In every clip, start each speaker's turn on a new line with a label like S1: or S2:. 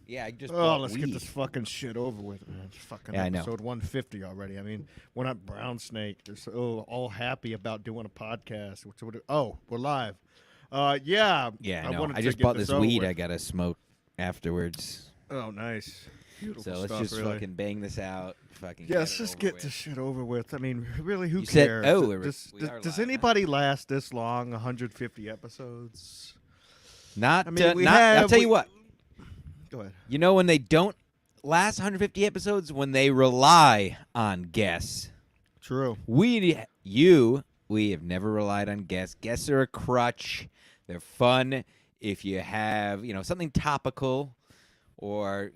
S1: Yeah, I just
S2: Oh,
S1: bought
S2: let's
S1: weed.
S2: get this fucking shit over with, man. It's fucking
S1: Yeah, I know.
S2: episode 150 already. I mean, we're not Brown Snake. They're so all happy about doing a podcast. Oh, we're live. Yeah,
S1: Yeah, I
S2: I
S1: know.
S2: wanted
S1: I
S2: to
S1: just
S2: get
S1: bought
S2: this
S1: this
S2: over
S1: weed
S2: with.
S1: I got to smoke afterwards.
S2: Oh, nice. Beautiful
S1: So let's
S2: stuff,
S1: just
S2: really.
S1: fucking bang this out. Fucking
S2: Yeah,
S1: get
S2: let's
S1: it
S2: just
S1: over
S2: get
S1: with.
S2: this shit over with. I mean, really, who
S1: You said-
S2: cares?
S1: oh, we
S2: does
S1: are live, huh?
S2: anybody last this long? 150 episodes?
S1: Not,
S2: I mean, we
S1: not.
S2: have.
S1: I'll tell you what.
S2: Go ahead.
S1: You know when they don't last 150 episodes? When they rely on guests.
S2: True.
S1: We have never relied on guests. Guests are a crutch. They're fun if you have, something topical or,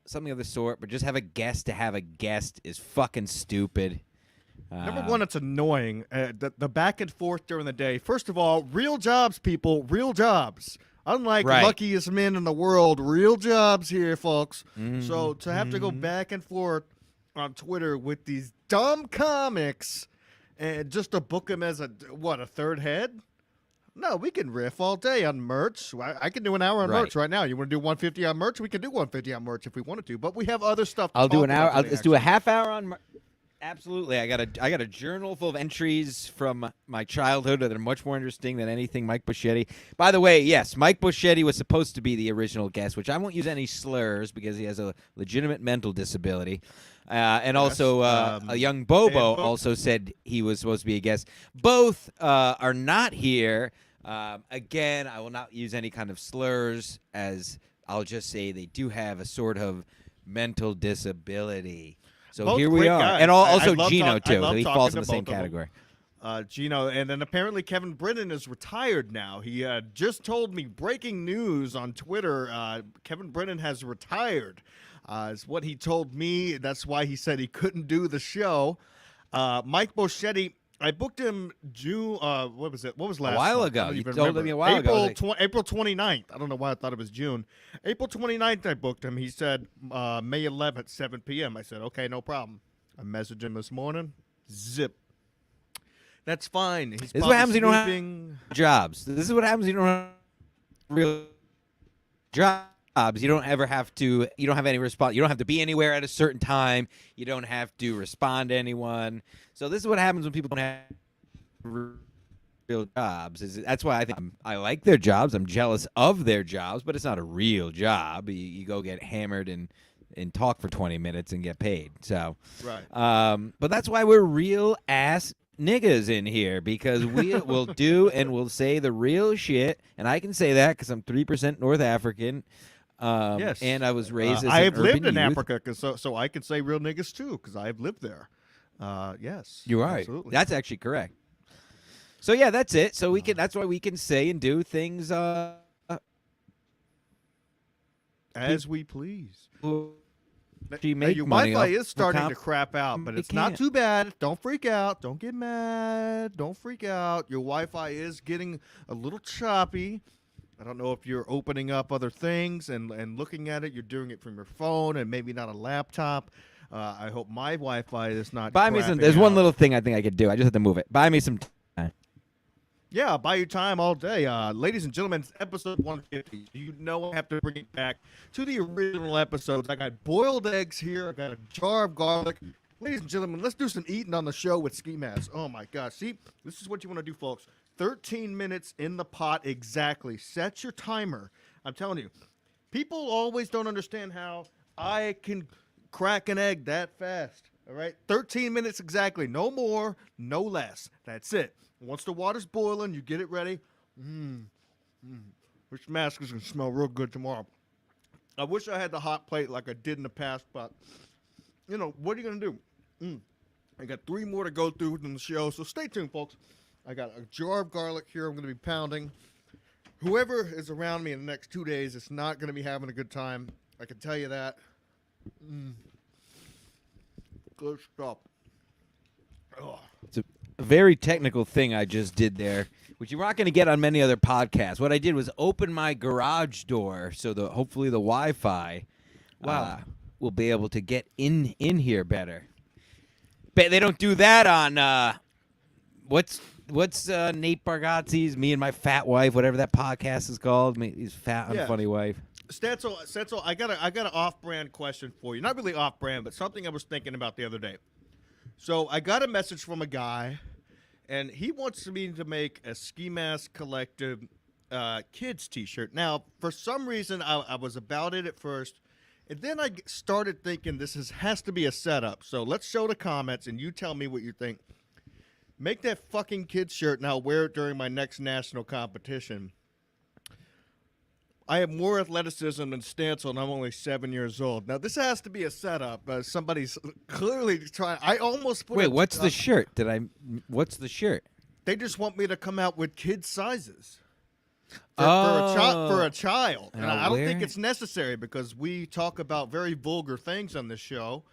S1: something of the sort. But just have a guest to have a guest is fucking stupid.
S2: Number one, it's annoying. The back and forth during the day. First of all, real jobs, people. Real jobs. Unlike
S1: Right.
S2: luckiest men in the world, real jobs here, folks. So to have to go
S1: Mhm.
S2: back and forth on Twitter with these dumb comics and just to book them as a third head? No, we can riff all day on merch. I can do an hour on
S1: Right.
S2: merch right now. You want to do 150 on merch? We can do 150 on merch if we wanted to. But we have other stuff to
S1: I'll do
S2: talk
S1: an hour.
S2: about today,
S1: Let's do a
S2: actually.
S1: half hour on. Absolutely, I got a journal full of entries from my childhood that are much more interesting than anything Mike Buschetti. By the way, yes, Mike Buschetti was supposed to be the original guest, which I won't use any slurs because he has a legitimate mental disability. And also, a young Bobo
S2: and Bo-
S1: also said he was supposed to be a guest. Both are not here. Again, I will not use any kind of slurs, as I'll just say they do have a sort of mental disability. So
S2: Both
S1: here we
S2: great
S1: are.
S2: guys.
S1: And
S2: I
S1: also
S2: love
S1: Gino,
S2: I
S1: too.
S2: love
S1: He
S2: talking
S1: falls
S2: to
S1: in the same
S2: both of them.
S1: category.
S2: Gino, and then apparently Kevin Brennan is retired now. He just told me breaking news on Twitter. Kevin Brennan has retired. Is what he told me. That's why he said he couldn't do the show. Mike Buschetti, I booked him June. What was it? What was last?
S1: while
S2: month?
S1: ago.
S2: I don't
S1: You
S2: even
S1: told
S2: remember.
S1: me a while ago.
S2: April 29th. I don't know why I thought it was June. April 29th, I booked him. He said May 11th, 7 p.m. I said, okay, no problem. I messaged him this morning. Zip. That's fine. He's
S1: This is what happens when you don't have
S2: sleeping.
S1: jobs. This is what happens when you don't have real jobs. You don't ever have to. You don't have any response. You don't have to be anywhere at a certain time. You don't have to respond to anyone. So this is what happens when people don't have real jobs. That's why I think I like their jobs. I'm jealous of their jobs, but it's not a real job. You go get hammered and talk for 20 minutes and get paid. So,
S2: Right.
S1: but that's why we're real ass niggas in here, because we will do and we'll say the real shit. And I can say that because I'm 3% North African.
S2: Yes.
S1: And I was raised as
S2: I
S1: an
S2: have lived
S1: urban
S2: in
S1: youth.
S2: Africa, so I can say real niggas too, because I've lived there. Yes.
S1: You're right.
S2: Absolutely.
S1: That's actually correct. So yeah, that's it. So we can. That's why we can say and do things.
S2: As we please.
S1: She
S2: Hey,
S1: make
S2: your
S1: money
S2: Wi-Fi
S1: off
S2: is starting
S1: the
S2: to crap out, but
S1: They
S2: it's not
S1: can't.
S2: too bad. Don't freak out. Don't get mad. Don't freak out. Your Wi-Fi is getting a little choppy. I don't know if you're opening up other things and looking at it. You're doing it from your phone and maybe not a laptop. I hope my Wi-Fi is not.
S1: Buy me some.
S2: crapping
S1: There's one
S2: out.
S1: little thing I think I could do. I just have to move it. Buy me some.
S2: Yeah, buy your time all day. Ladies and gentlemen, it's episode 150. You know I have to bring it back to the original episodes. I got boiled eggs here. I got a jar of garlic. Ladies and gentlemen, let's do some eating on the show with Ski Mask. Oh, my gosh. See, this is what you want to do, folks. 13 minutes in the pot exactly. Set your timer. I'm telling you, people always don't understand how I can crack an egg that fast. All right? 13 minutes exactly. No more, no less. That's it. Once the water's boiling, you get it ready. This mask is going to smell real good tomorrow. I wish I had the hot plate like I did in the past, but, what are you going to do? I got 3 more to go through in the show, so stay tuned, folks. I got a jar of garlic here I'm going to be pounding. Whoever is around me in the next 2 days is not going to be having a good time. I can tell you that. Good stuff. Oh.
S1: It's a very technical thing I just did there, which you're not going to get on many other podcasts. What I did was open my garage door so hopefully the Wi-Fi will be able to get in here better. But they don't do that on what's Nate Bargatze's Me and My Fat Wife, whatever that podcast is called. His fat
S2: Yeah.
S1: unfunny wife.
S2: Stancil, I got an off-brand question for you. Not really off-brand, but something I was thinking about the other day. So I got a message from a guy, and he wants me to make a Ski Mask Collective kids T-shirt. Now, for some reason, I was about it at first, and then I started thinking has to be a setup. So let's show the comments, and you tell me what you think. Make that fucking kid's shirt, and I'll wear it during my next national competition. I have more athleticism than Stancil, and I'm only 7 years old. Now, this has to be a setup. Somebody's clearly trying. I almost put
S1: Wait, what's the shirt? What's the shirt?
S2: They just want me to come out with kid sizes for a child. And I don't think it's necessary because we talk about very vulgar things on this show.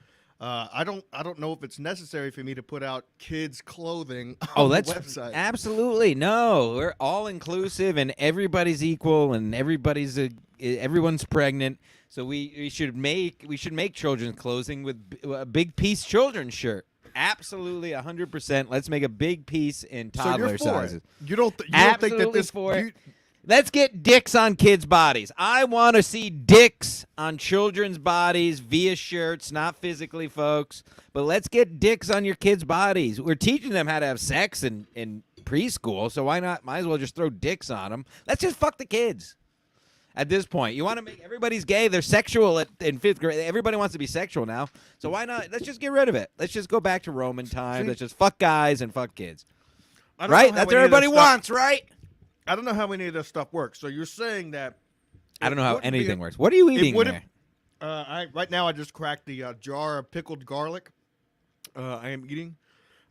S2: I don't know if it's necessary for me to put out kids' clothing on the website.
S1: Absolutely no. We're all inclusive and everybody's equal and everyone's pregnant. So we should make children's clothing with a big piece children's shirt. Absolutely 100%. Let's make a big piece in toddler sizes.
S2: You don't think that this
S1: for it. Let's get dicks on kids' bodies. I want to see dicks on children's bodies via shirts, not physically, folks. But let's get dicks on your kids' bodies. We're teaching them how to have sex in preschool, so why not? Might as well just throw dicks on them. Let's just fuck the kids. At this point, you want to make everybody's gay. They're sexual in 5th grade. Everybody wants to be sexual now. So why not? Let's just get rid of it. Let's just go back to Roman times. Let's just fuck guys and fuck kids. Right? That's what everybody wants, right?
S2: I don't know how any of this stuff works. So you're saying that
S1: I don't know how anything works. What are you eating there?
S2: Right now, I just cracked the jar of pickled garlic. I am eating.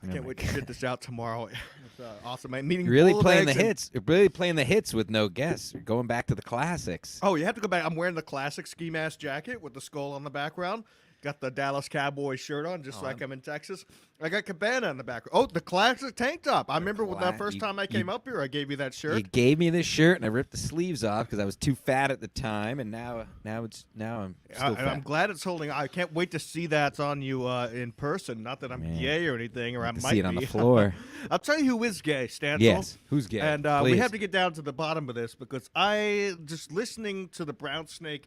S2: I can't wait to get this out tomorrow. It's awesome. I'm eating.
S1: You're really playing the hits. You're really playing the hits with no guests. You're going back to the classics.
S2: Oh, you have to go back. I'm wearing the classic ski mask jacket with the skull on the background. Got the Dallas Cowboys shirt on, just like I'm in Texas. I got Cabana in the background. Oh, the classic tank top. I remember when the first time I came up here, I gave you that shirt.
S1: You gave me this shirt, and I ripped the sleeves off because I was too fat at the time, and now I'm still fat.
S2: I'm glad it's holding. I can't wait to see that on you in person. Not that I'm gay or anything, or I might
S1: see it
S2: be.
S1: on the floor.
S2: I'll tell you who is gay, Stancil.
S1: Yes, who's gay?
S2: And we have to get down to the bottom of this because I just listening to the Brown Snake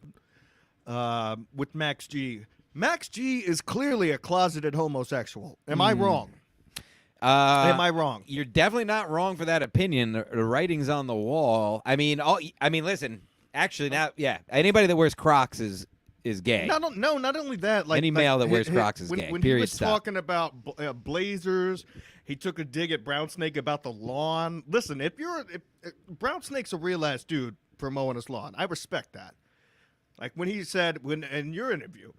S2: with Max G. Max G is clearly a closeted homosexual. Am I wrong? Am I wrong?
S1: You're definitely not wrong for that opinion. The writing's on the wall. I mean, listen. Actually, now, yeah, anybody that wears Crocs is gay.
S2: No, not only that. Like
S1: any male that wears Crocs is gay.
S2: When
S1: period.
S2: He was
S1: stop.
S2: talking about Blazers, he took a dig at Brown Snake about the lawn. Listen, if Brown Snake's a real ass dude for mowing his lawn, I respect that. Like when he said in your interview.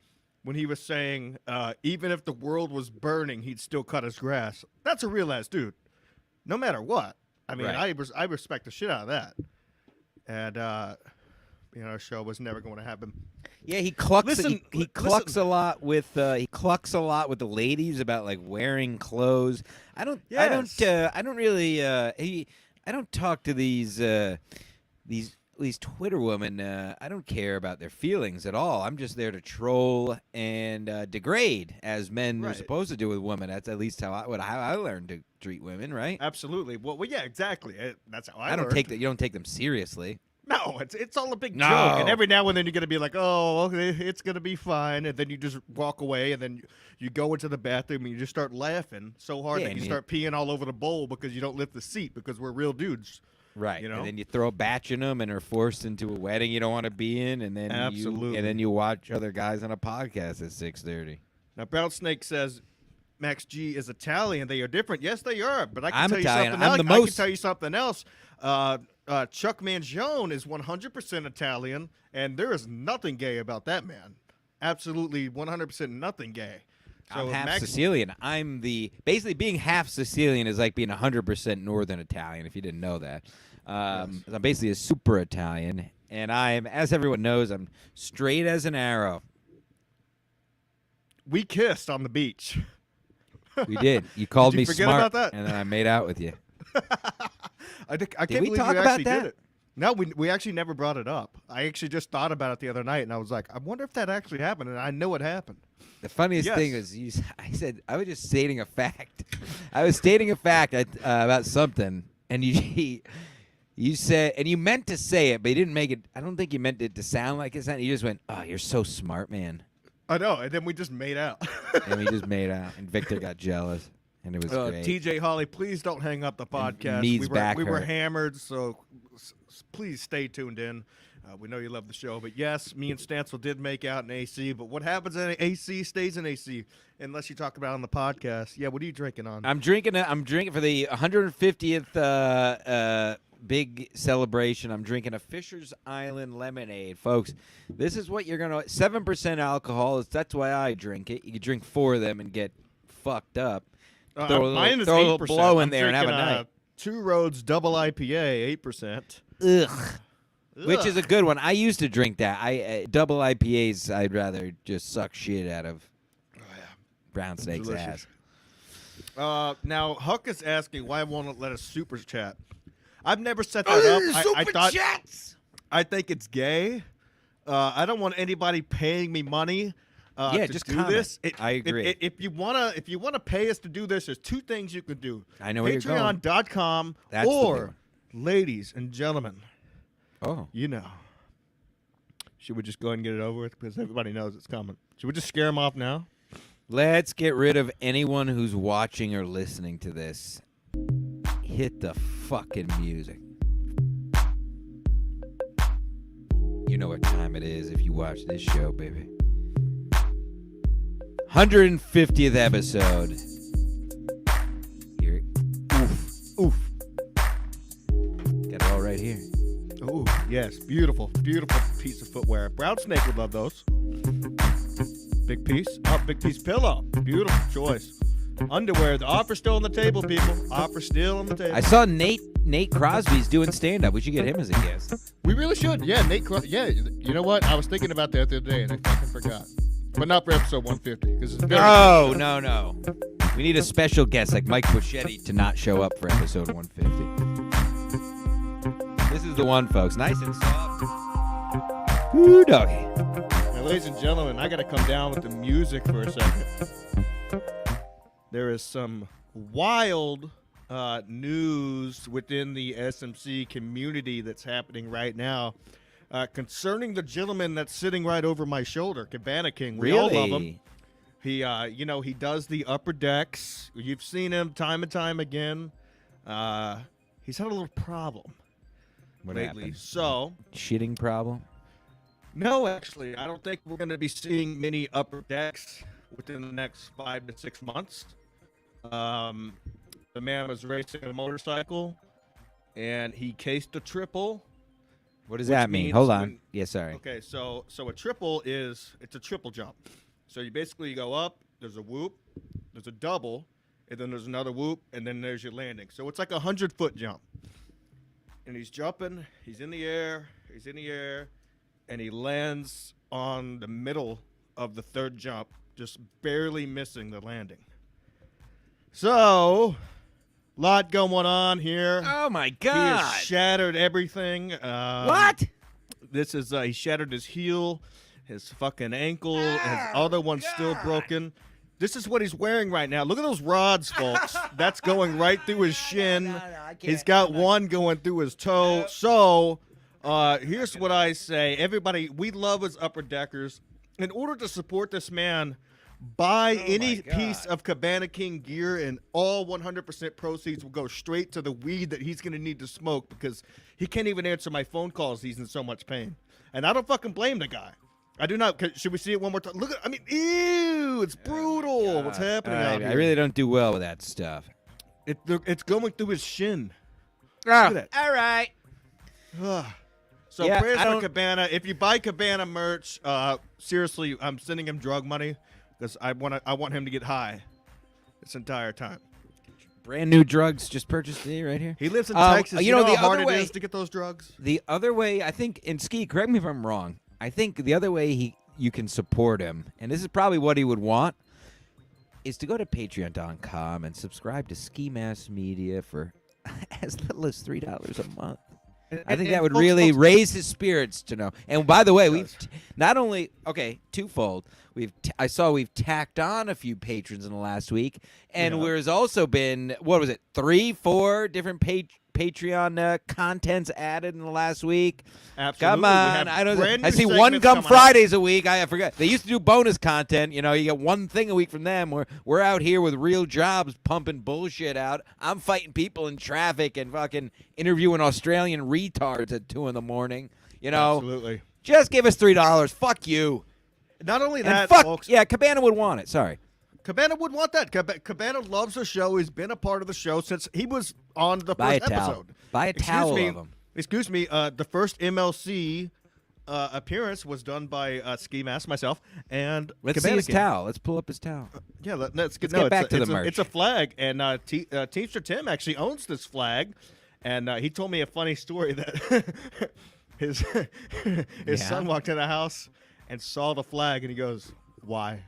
S2: When he was saying, even if the world was burning, he'd still cut his grass. That's a real ass dude, no matter what. I mean,
S1: right.
S2: I respect the shit out of that. And our show was never going to happen.
S1: Yeah, he clucks. He clucks
S2: listen.
S1: a lot with the ladies about like wearing clothes. I don't talk to these Twitter women. I don't care about their feelings at all. I'm just there to troll and degrade, as men are supposed to do with women. That's at least how I learned to treat women, right?
S2: Absolutely. Well, yeah, exactly. That's how I
S1: don't
S2: learned.
S1: take that. You don't take them seriously.
S2: No, it's all a big joke. And every now and then you're gonna be like, oh, okay, it's gonna be fine, and then you just walk away, and then you go into the bathroom and you just start laughing so hard that you start peeing all over the bowl because you don't lift the seat because we're real dudes.
S1: Right,
S2: you know?
S1: And then you throw a batch in them and are forced into a wedding you don't want to be in, and then you watch other guys on a podcast at 6:30.
S2: Now, Brown Snake says Max G is Italian. They are different. Yes, they are. But I can
S1: I'm
S2: tell
S1: Italian.
S2: you something else.
S1: I'm the
S2: I
S1: most.
S2: can tell you something else. Chuck Mangione is 100% Italian, and there is nothing gay about that man. Absolutely 100% nothing gay. So
S1: I'm half Sicilian. Basically being half Sicilian is like being 100% Northern Italian, if you didn't know that. I'm basically a super Italian, and as everyone knows, I'm straight as an arrow.
S2: We kissed on the beach.
S1: We did. You called
S2: Did you
S1: me
S2: forget
S1: smart,
S2: about that?
S1: and then I made out with you.
S2: I can't
S1: we
S2: believe
S1: talk
S2: you
S1: about
S2: actually
S1: that?
S2: did it. No, we actually never brought it up. I actually just thought about it the other night, and I was like, I wonder if that actually happened, and I know it happened.
S1: The funniest thing is, I said I was just stating a fact. I was stating a fact about something, and You said, and you meant to say it, but you didn't make it. I don't think you meant it to sound like it. You just went, "Oh, you're so smart, man."
S2: I know, and then we just made out.
S1: And we just made out, and Victor got jealous, and it was great.
S2: TJ Holly, please don't hang up the podcast.
S1: Knees back
S2: we were
S1: hurt.
S2: hammered, so please stay tuned in. We know you love the show, but yes, me and Stancil did make out in AC. But what happens in AC stays in AC, unless you talk about it on the podcast. Yeah, what are you drinking on?
S1: I'm drinking for the 150th big celebration. I'm drinking a Fisher's Island lemonade, folks. This is what you're gonna 7% alcohol. That's why I drink it. You can drink 4 of them and get fucked up.
S2: Mine is
S1: throw a little
S2: 8%.
S1: blow in
S2: I'm
S1: there and have a
S2: drinking,
S1: night.
S2: Two Roads Double IPA, 8%.
S1: Ugh. Which is a good one. I used to drink that. Double IPAs. I'd rather just suck shit out of Brown Snake's
S2: Delicious.
S1: ass.
S2: Now Huck is asking why won't it let us super chat. I've never set that up. I thought
S1: chats.
S2: I think it's gay. I don't want anybody paying me money.
S1: Yeah,
S2: to
S1: just
S2: do
S1: comment.
S2: this.
S1: I agree.
S2: If you wanna pay us to do this, there's 2 things you can do.
S1: I know where you're going.
S2: Patreon.com
S1: That's the big
S2: or,
S1: one.
S2: ladies and gentlemen,
S1: Oh.
S2: you know. Should we just go ahead and get it over with because everybody knows it's coming? Should we just scare them off now?
S1: Let's get rid of anyone who's watching or listening to this. Hit the fucking music. You know what time it is if you watch this show, baby. 150th episode. Here. Oof. Got it all right here.
S2: Oh, yes. Beautiful, beautiful piece of footwear. Brown Snake would love those. Big piece. Oh, big piece pillow. Beautiful choice. Underwear. The offer's still on the table, people. Offer still on the table.
S1: I saw Nate Crosby's doing stand-up. We should get him as a guest.
S3: We really should. Yeah, yeah, you know what? I was thinking about that the other day, and I fucking forgot. But not for episode 150, because it's very
S1: No. We need a special guest like Mike Buschetti to not show up for episode 150. This is the one, folks. Nice and soft. Ooh, doggy.
S2: Now, ladies and gentlemen, I got to come down with the music for a second. There is some wild news within the SMC community that's happening right now concerning the gentleman that's sitting right over my shoulder, Cabana King. We all love him. He, he does the upper decks. You've seen him time and time again. He's had a little problem
S1: What
S2: lately.
S1: happened?
S2: So,
S1: Shitting problem?
S2: no, actually, I don't think we're going to be seeing many upper decks within the next 5 to 6 months. The man was racing a motorcycle, and he cased a triple.
S1: What does
S2: Which
S1: that mean?
S2: means
S1: Hold on.
S2: when-
S1: Yeah, sorry.
S2: Okay, so a triple it's a triple jump. So you basically go up, there's a whoop, there's a double, and then there's another whoop, and then there's your landing. So it's like a 100-foot jump. And he's jumping, he's in the air, and he lands on the middle of the third jump, just barely missing the landing. So, lot going on here.
S1: Oh, my
S2: He
S1: God.
S2: has shattered everything.
S1: What?
S2: This is he shattered his heel, his fucking ankle, and his other one's still broken. This is what he's wearing right now. Look at those rods, folks. That's going right through his shin. He's got one going through his toe. So, here's what I say. Everybody, we love his upper deckers. In order to support this man, buy any piece of Cabana King gear, and all 100% proceeds will go straight to the weed that he's going to need to smoke because he can't even answer my phone calls. He's in so much pain. And I don't fucking blame the guy. I do not. Should we see it one more time? Look at, ew, it's brutal. What's happening out here?
S1: I really don't do well with that stuff.
S2: It's going through his shin.
S1: Ah,
S2: at that.
S1: all right.
S2: So
S1: Yeah,
S2: prayers
S1: I
S2: for
S1: don't-
S2: Cabana. If you buy Cabana merch, seriously, I'm sending him drug money because I want him to get high this entire time.
S1: Brand new drugs just purchased today right here.
S2: He lives in
S1: Um,
S2: Texas.
S1: you
S2: You
S1: know,
S2: know
S1: the
S2: how hard
S1: other
S2: it
S1: way-
S2: is to get those drugs?
S1: The other way, I think, and Ski, correct me if I'm wrong, I think the other way you can support him, and this is probably what he would want, is to go to patreon.com and subscribe to Ski Mass Media for as little as $3 a month. I think that would really raise his spirits to know. And by the way, we've not only twofold. I saw we've tacked on a few patrons in the last week, and
S2: Yeah.
S1: there's also been 3, 4 different Patreon contents added in the last week?
S2: Absolutely.
S1: Come
S2: We
S1: on,
S2: have
S1: I don't.
S2: brand
S1: I
S2: new
S1: see one
S2: segments
S1: Gum
S2: coming up.
S1: Fridays a week. I forgot they used to do bonus content. You get one thing a week from them. We're out here with real jobs, pumping bullshit out. I'm fighting people in traffic and fucking interviewing Australian retards at 2 a.m.
S2: Absolutely.
S1: Just give us $3. Fuck you.
S2: Not only
S1: And
S2: that,
S1: fuck
S2: folks.
S1: yeah, Cabana would want it. Sorry.
S2: Cabana would want that. Cabana loves the show. He's been a part of the show since he was on the
S1: Buy
S2: first
S1: a towel.
S2: episode.
S1: Buy a towel of him.
S2: Excuse me. The first MLC appearance was done by Ski Mask, myself, and
S1: Let's see
S2: Cabana
S1: his
S2: King.
S1: towel. Let's pull up his towel.
S2: Yeah, let's get,
S1: Let's get back to the
S2: it's
S1: merch.
S2: It's a flag, and Teamster Tim actually owns this flag, and he told me a funny story that his
S1: Yeah.
S2: son walked in the house and saw the flag, and he goes, "Why?"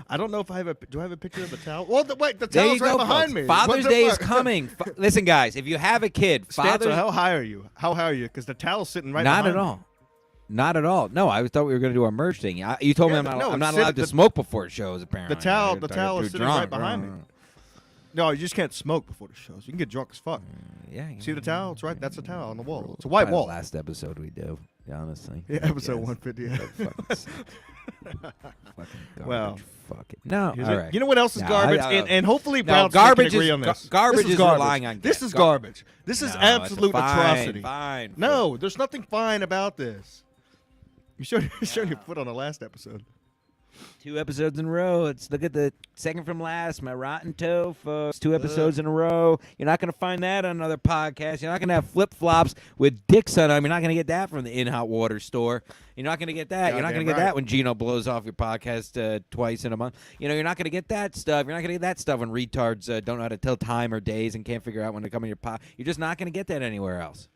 S2: I don't know if I have do I have a picture of the towel? Well, wait, the
S1: There
S2: towel's
S1: you
S2: right
S1: go,
S2: behind
S1: folks.
S2: me.
S1: Father's
S2: What the
S1: Day is
S2: fuck?
S1: coming. Listen, guys, if you have a kid,
S2: Stanza,
S1: Father's
S2: how high are you? How high are you? Because the towel's sitting right
S1: not
S2: behind
S1: at
S2: me.
S1: all. Not at all. No, I thought we were going to do our merch thing. You told me
S2: Yeah,
S1: I'm not,
S2: no,
S1: I'm not
S2: it's
S1: allowed
S2: sitting-
S1: to smoke before shows, apparently.
S2: The towel-
S1: I
S2: the
S1: get
S2: towel is
S1: too
S2: sitting right
S1: drunk.
S2: behind me. No, you just can't smoke before the shows. You can get drunk as fuck.
S1: Yeah.
S2: See the towel? It's right. That's the towel on the wall. It's a white
S1: Probably
S2: wall.
S1: the last episode we do, honestly.
S2: Yeah, episode 150. Yeah.
S1: Fucking garbage.
S2: Well,
S1: fuck it. No,
S2: Is
S1: all
S2: it?
S1: right.
S2: You know what else is
S1: No,
S2: garbage?
S1: I-
S2: And hopefully
S1: No,
S2: Brown
S1: garbage
S2: can agree
S1: is-
S2: on this.
S1: garbage
S2: This
S1: is relying on
S2: This
S1: gas.
S2: is garbage. This is
S1: No,
S2: absolute
S1: it's fine,
S2: atrocity.
S1: Fine.
S2: No, there's nothing fine about this. You showed your foot on the last episode.
S1: 2 episodes in a row. Look at the second from last, my rotten toe, folks. 2 episodes in a row. You're not going to find that on another podcast. You're not going to have flip-flops with dicks on them. You're not going to get that from the In Hot Water store. You're not going to get that. You're not
S2: Goddamn
S1: going to get
S2: right.
S1: that when Gino blows off your podcast twice in a month. You're not going to get that stuff. You're not going to get that stuff when retards don't know how to tell time or days and can't figure out when to come in your pod. You're just not going to get that anywhere else.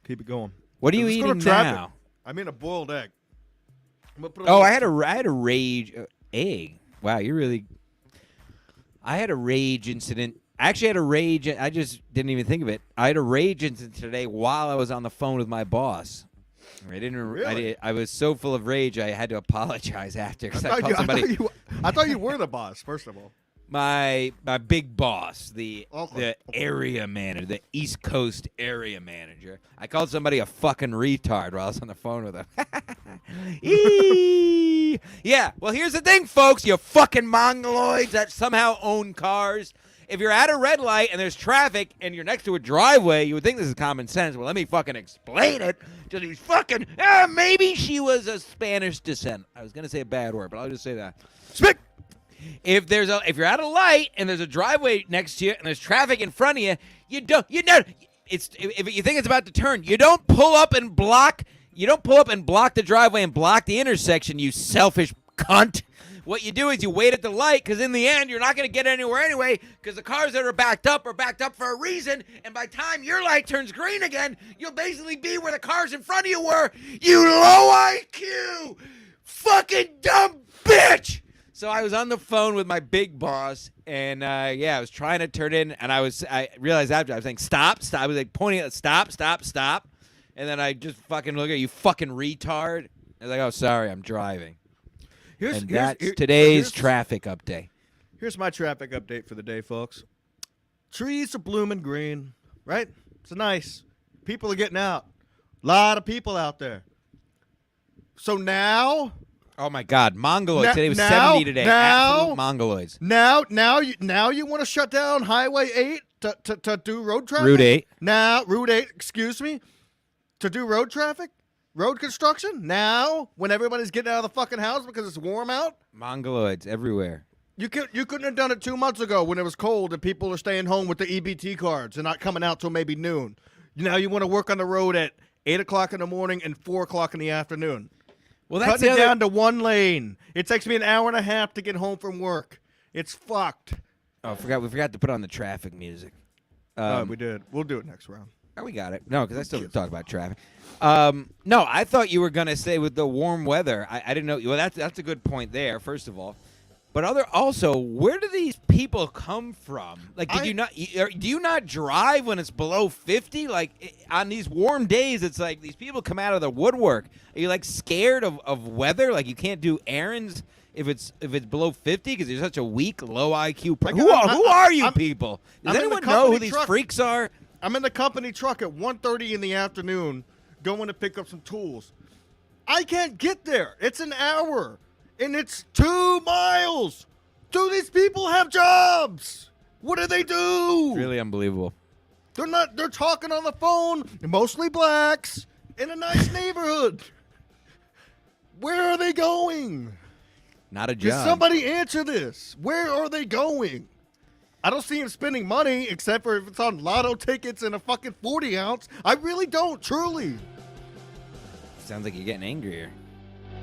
S2: Keep it going.
S1: What are you
S2: Let's go to
S1: eating
S2: traffic.
S1: now?
S2: I mean a boiled egg. I'm gonna put a
S1: Oh,
S2: little-
S1: I had a rage egg. Wow, you're really. I had a rage incident. I actually had a rage. I just didn't even think of it. I had a rage incident today while I was on the phone with my boss. I didn't.
S2: Really?
S1: I was so full of rage. I had to apologize after because I
S2: I
S1: called somebody.
S2: thought you were the boss. First of all,
S1: My big boss, the
S2: Okay.
S1: area manager, the East Coast area manager. I called somebody a fucking retard while I was on the phone with him. Eee! Yeah, well, here's the thing, folks. You fucking mongoloids that somehow own cars. If you're at a red light and there's traffic and you're next to a driveway, you would think this is common sense. Well, let me fucking explain it to these fucking. Maybe she was a Spanish descent. I was gonna say a bad word, but I'll just say that.
S2: speak.
S1: If you're at a light and there's a driveway next to you and there's traffic in front of you, if you think it's about to turn, you don't pull up and block the driveway and block the intersection, you selfish cunt. What you do is you wait at the light because in the end you're not going to get anywhere anyway because the cars that are backed up for a reason, and by the time your light turns green again, you'll basically be where the cars in front of you were. You low IQ fucking dumb bitch. So I was on the phone with my big boss, and I was trying to turn in, and I realized after I was saying stop. I was like pointing at stop, and then I just fucking look at you, fucking retard. I was like, oh, sorry, I'm driving. And that's today's traffic update.
S2: Here's my traffic update for the day, folks. Trees are blooming green, right? It's nice. People are getting out. A lot of people out there. So now.
S1: Oh my God, mongoloids!
S2: Now-
S1: Today was
S2: now-
S1: 70 today.
S2: now-
S1: Absolute mongoloids.
S2: Now you want to shut down Highway 8 to do road traffic?
S1: Route 8.
S2: Now, Route 8, excuse me, to do road traffic? Road construction? Now, when everybody's getting out of the fucking house because it's warm out?
S1: Mongoloids everywhere.
S2: You couldn't have done it 2 months ago when it was cold and people are staying home with the EBT cards and not coming out till maybe noon. Now you want to work on the road at 8 o'clock in the morning and 4 o'clock in the afternoon.
S1: Well, that's
S2: Cutting
S1: the
S2: it
S1: other.
S2: down to one lane. It takes me an hour and a half to get home from work. It's fucked.
S1: Oh, we forgot to put on the traffic music.
S2: We did. We'll do it next round.
S1: Oh, we got it. No, because I still talk about traffic. No, I thought you were gonna say with the warm weather. I didn't know. Well, that's a good point there. First of all, But also, where do these people come from? Like, do you not drive when it's below 50? Like on these warm days, it's like these people come out of the woodwork. Are you like scared of weather? Like you can't do errands if it's below 50 because you're such a weak, low IQ person. Who are you people? Does anyone know who these freaks are?
S2: I'm in the company truck at 1:30 in the afternoon, going to pick up some tools. I can't get there. It's an hour. And it's 2 miles. Do these people have jobs? What do they do?
S1: It's really unbelievable.
S2: They're talking on the phone, mostly blacks, in a nice neighborhood. Where are they going?
S1: Not a
S2: Can
S1: job.
S2: somebody answer this? Where are they going? I don't see them spending money except for if it's on lotto tickets and a fucking 40 ounce. I really don't, truly.
S1: Sounds like you're getting angrier.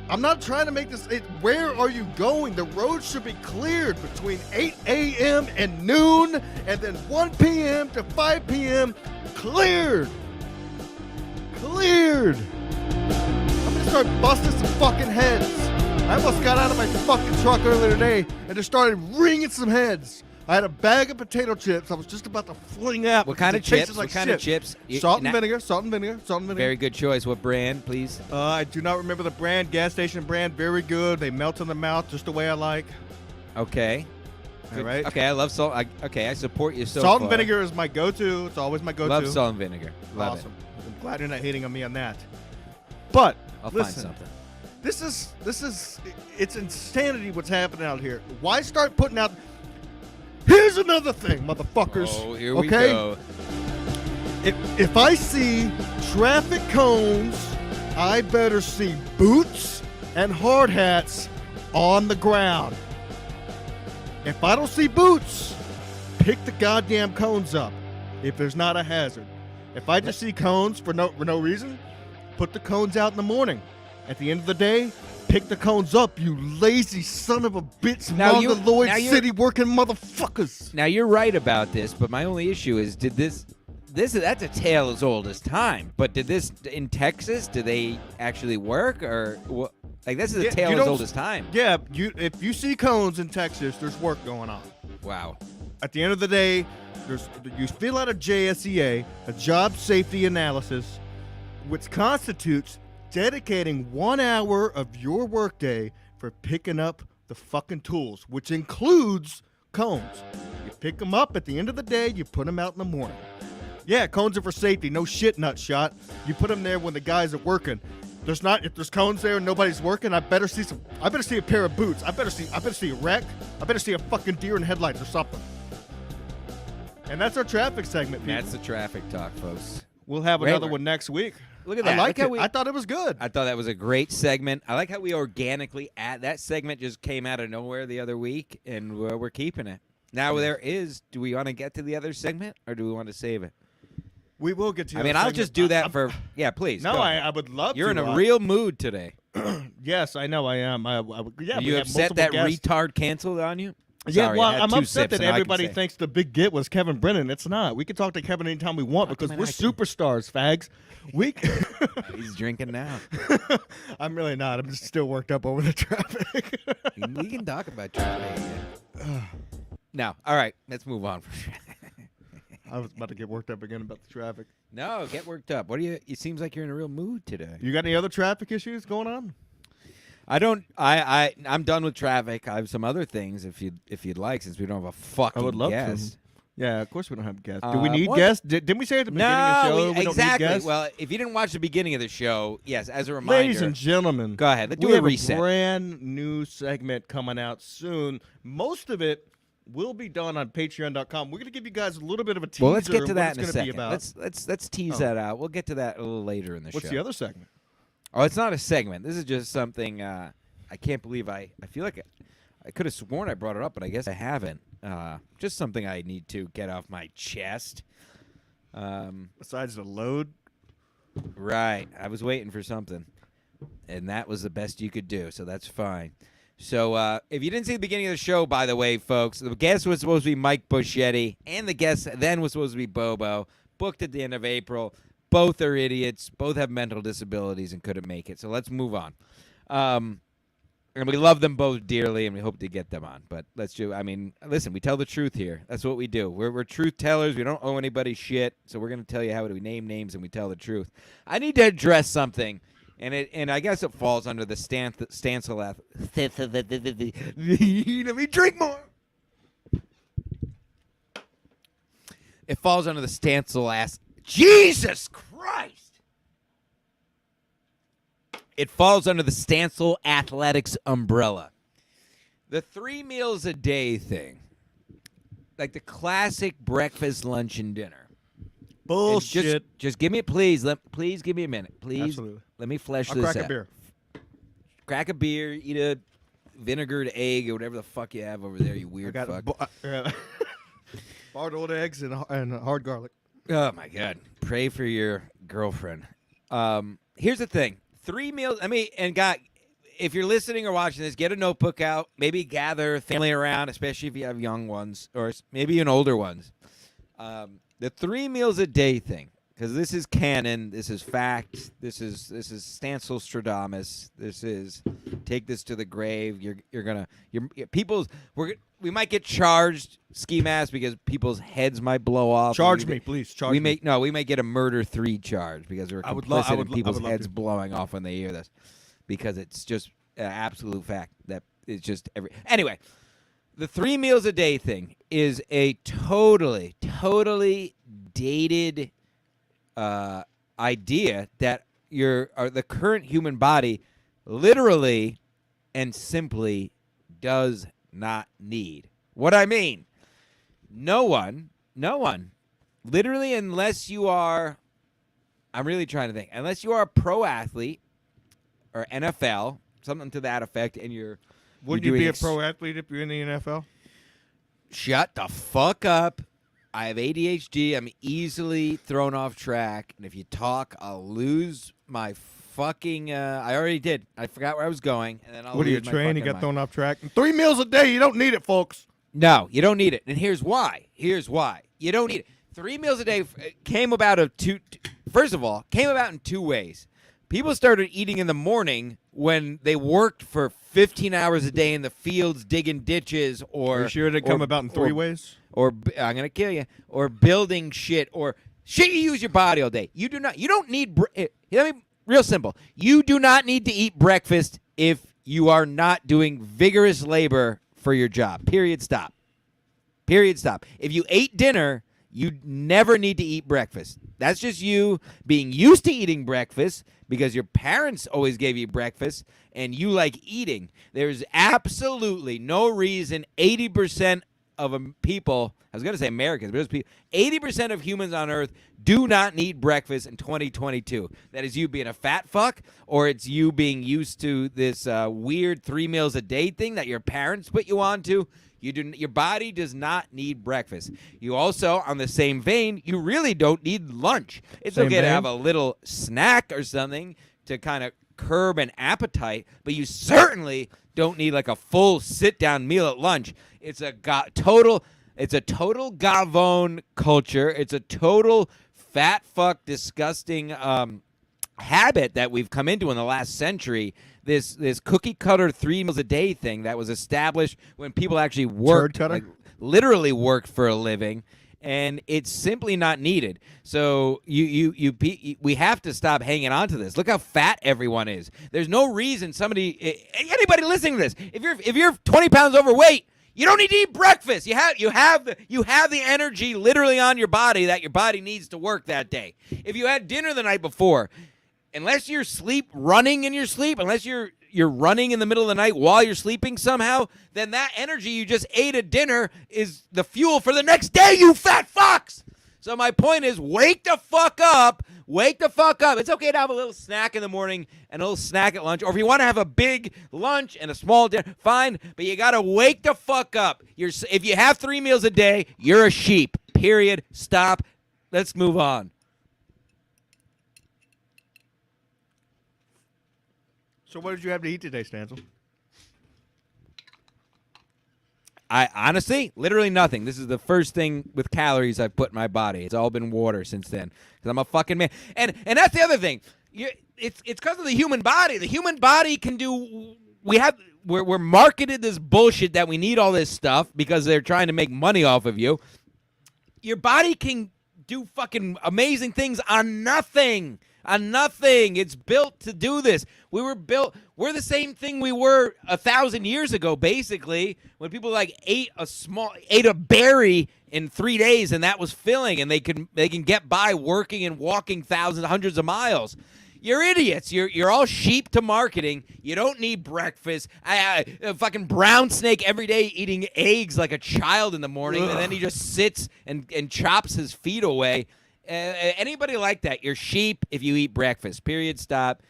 S2: I'm not trying to make this. Where are you going? The road should be cleared between 8 a.m. and noon, and then 1 p.m. to 5 p.m. Cleared. Cleared. I'm gonna start busting some fucking heads. I almost got out of my fucking truck earlier today and just started ringing some heads. I had a bag of potato chips. I was just about to fling out.
S1: What kind of chips?
S2: Like
S1: what kind of chips?
S2: Salt and vinegar. Salt and vinegar. Salt and vinegar.
S1: Very good choice. What brand, please?
S2: I do not remember the brand. Gas station brand. Very good. They melt in the mouth just the way I like.
S1: Okay.
S2: All right.
S1: Okay, I love salt. I support you so
S2: Salt
S1: far.
S2: and vinegar is my go-to. It's always my go-to.
S1: Love salt and vinegar. Love
S2: awesome. I'm glad you're not hating on me on that. But
S1: I'll
S2: listen,
S1: find something.
S2: This is it's insanity what's happening out here. Why start putting out? Here's another thing, motherfuckers.
S1: Oh, here we go.
S2: If I see traffic cones, I better see boots and hard hats on the ground. If I don't see boots, pick the goddamn cones up if there's not a hazard. If I just see cones for no reason, put the cones out in the morning. At the end of the day, pick the cones up, you lazy son of a bitch, Mongoloid City working motherfuckers.
S1: Now you're right about this, but my only issue is that's a tale as old as time. But did this in Texas? Do they actually work or what? Like this is a tale as old as time.
S2: Yeah, if you see cones in Texas, there's work going on.
S1: Wow.
S2: At the end of the day, you fill out a JSEA, a job safety analysis, which constitutes dedicating 1 hour of your workday for picking up the fucking tools, which includes cones. You pick them up at the end of the day, you put them out in the morning. Yeah, cones are for safety. No shit, nutshot. You put them there when the guys are working. If there's cones there and nobody's working, I better see a pair of boots. I better see a wreck. I better see a fucking deer in headlights or something. And that's our traffic segment, people.
S1: That's the traffic talk, folks.
S2: We'll have another one next week.
S1: Look at that.
S2: I like it. I thought it was good.
S1: I thought that was a great segment. I like how we organically that segment just came out of nowhere the other week, and we're keeping it. Now do we want to get to the other segment, or do we want to save it?
S2: We will get to.
S1: I'll just do that please.
S2: No, I would love.
S1: You're
S2: to.
S1: in a real mood today.
S2: Yes, I know I am. Are
S1: you upset that retard canceled on you?
S2: Yeah,
S1: Sorry,
S2: well,
S1: I had
S2: I'm
S1: 2
S2: upset
S1: sips,
S2: that
S1: and I
S2: everybody
S1: can say.
S2: thinks the big get was Kevin Brennan. It's not. We can talk to Kevin anytime we want because we're superstars, fags.
S1: He's drinking now.
S2: I'm really not. I'm just still worked up over the traffic.
S1: We can talk about traffic. No. All right. Let's move on.
S2: I was about to get worked up again about the traffic.
S1: No, get worked up. What do you? It seems like you're in a real mood today.
S2: You got any other traffic issues going on?
S1: I don't. I'm done with traffic. I have some other things if you'd like, since we don't have a fucking
S2: I would love
S1: guest.
S2: to. Yeah, of course we don't have guests. Do we need guests? Didn't we say at the beginning of the show we don't
S1: exactly.
S2: need guests?
S1: Well, if you didn't watch the beginning of the show, yes, as a reminder.
S2: Ladies and gentlemen,
S1: go ahead. Let's do
S2: we
S1: a
S2: have
S1: reset.
S2: a brand new segment coming out soon. Most of it will be done on Patreon.com. We're going to give you guys a little bit of a teaser.
S1: Well, let's get to
S2: of
S1: that
S2: what
S1: in a
S2: it's gonna be
S1: second.
S2: about.
S1: Let's tease that out. We'll get to that a little later in the show.
S2: What's the other segment?
S1: Oh, it's not a segment. This is just something. I can't believe I feel like I could have sworn I brought it up, but I guess I haven't. Just something I need to get off my chest.
S2: Besides the load?
S1: Right. I was waiting for something, and that was the best you could do, so that's fine. So if you didn't see the beginning of the show, by the way, folks, the guest was supposed to be Mike Buschetti, and the guest then was supposed to be Bobo, booked at the end of April. Both are idiots. Both have mental disabilities and couldn't make it. So let's move on. And we love them both dearly, and we hope to get them on. But listen, we tell the truth here. That's what we do. We're truth tellers. We don't owe anybody shit. So we're going to tell you how we name names and we tell the truth. I need to address something, and I guess it falls under the Stancil. Let me drink more. It falls under the Stancil ass. Jesus Christ! It falls under the Stancil Athletics umbrella. The 3 meals a day thing, like the classic breakfast, lunch, and dinner.
S2: Bullshit.
S1: Just give me, please give me a minute. Please,
S2: Absolutely.
S1: let me flesh
S2: I'll
S1: this
S2: crack
S1: out.
S2: a beer.
S1: Crack a beer, eat a vinegared egg or whatever the fuck you have over there, you
S2: I
S1: weird
S2: got
S1: fuck.
S2: boiled eggs and hard garlic.
S1: Oh, my God. Pray for your girlfriend. Here's the thing. 3 meals. If you're listening or watching this, get a notebook out. Maybe gather family around, especially if you have young ones or maybe even older ones. The 3 meals a day thing, because this is canon. This is fact. This is Stancil Stradamus. This is take this to the grave. We might get charged, ski mask, because people's heads might blow off.
S2: Charge me, please. Charge me.
S1: We may get a murder 3 charge because we're complicit in people's heads blowing off when they hear this, because it's just an absolute fact that it's just anyway. The 3 meals a day thing is a totally dated idea that the current human body literally and simply does not need. What I mean, no one, literally, unless you are, I'm really trying to think, unless you are a pro athlete or NFL, something to that effect, and
S2: Wouldn't you be a pro athlete if you're in the NFL?
S1: Shut the fuck up. I have ADHD. I'm easily thrown off track. And if you talk, I'll lose my fucking... I already did. I forgot where I was going. And then I'll
S2: What are you,
S1: lose my
S2: trained? You
S1: fucking
S2: got
S1: mind.
S2: thrown off track? 3 meals a day, you don't need it, folks.
S1: No, you don't need it. And here's why. You don't need it. 3 meals a day came about first of all, came about in 2 ways. People started eating in the morning when they worked for 15 hours a day in the fields digging ditches, or
S2: Are you sure it come about in 3 ways?
S1: or I'm gonna kill you, or building shit, or shit you use your body all day. You don't need. Let me real simple. You do not need to eat breakfast if you are not doing vigorous labor for your job. Period. Stop. If you ate dinner, you never need to eat breakfast. That's just you being used to eating breakfast because your parents always gave you breakfast and you like eating. There's absolutely no reason 80% of people, I was going to say Americans, but 80% of humans on Earth do not need breakfast in 2022. That is you being a fat fuck, or it's you being used to this weird 3 meals a day thing that your parents put you on to. Your body does not need breakfast. You also, on the same vein, you really don't need lunch. It's okay to have a little snack or something to kind of curb an appetite, but you certainly don't need like a full sit-down meal at lunch. It's a total gavone culture. It's a total fat fuck disgusting habit that we've come into in the last century. This cookie cutter 3 meals a day thing that was established when people actually worked, like, literally worked for a living, and it's simply not needed. So we have to stop hanging on to this. Look how fat everyone is. There's no reason anybody listening to this, if you're 20 pounds overweight, you don't need to eat breakfast. You have the energy literally on your body that your body needs to work that day. If you had dinner the night before, unless you're running in your sleep, unless you're running in the middle of the night while you're sleeping somehow, then that energy you just ate at dinner is the fuel for the next day, you fat fucks. So my point is, wake the fuck up. Wake the fuck up. It's okay to have a little snack in the morning and a little snack at lunch. Or if you want to have a big lunch and a small dinner, fine. But you got to wake the fuck up. If you have 3 meals a day, you're a sheep. Period. Stop. Let's move on.
S2: So what did you have to eat today, Stancil?
S1: I honestly, literally nothing. This is the first thing with calories I've put in my body. It's all been water since then because I'm a fucking man. And that's the other thing. It's because of the human body. The human body can do. we're marketed this bullshit that we need all this stuff because they're trying to make money off of you. Your body can do fucking amazing things on nothing. On nothing. It's built to do this. We're the same thing we were 1,000 years ago, basically, when people like ate a berry in 3 days and that was filling, and they can get by working and walking hundreds of miles. You're idiots. You're all sheep to marketing. You don't need breakfast. A fucking brown snake every day eating eggs like a child in the morning, and then he just sits and chops his feet away. Anybody like that? You're sheep if you eat breakfast. Period. Stop.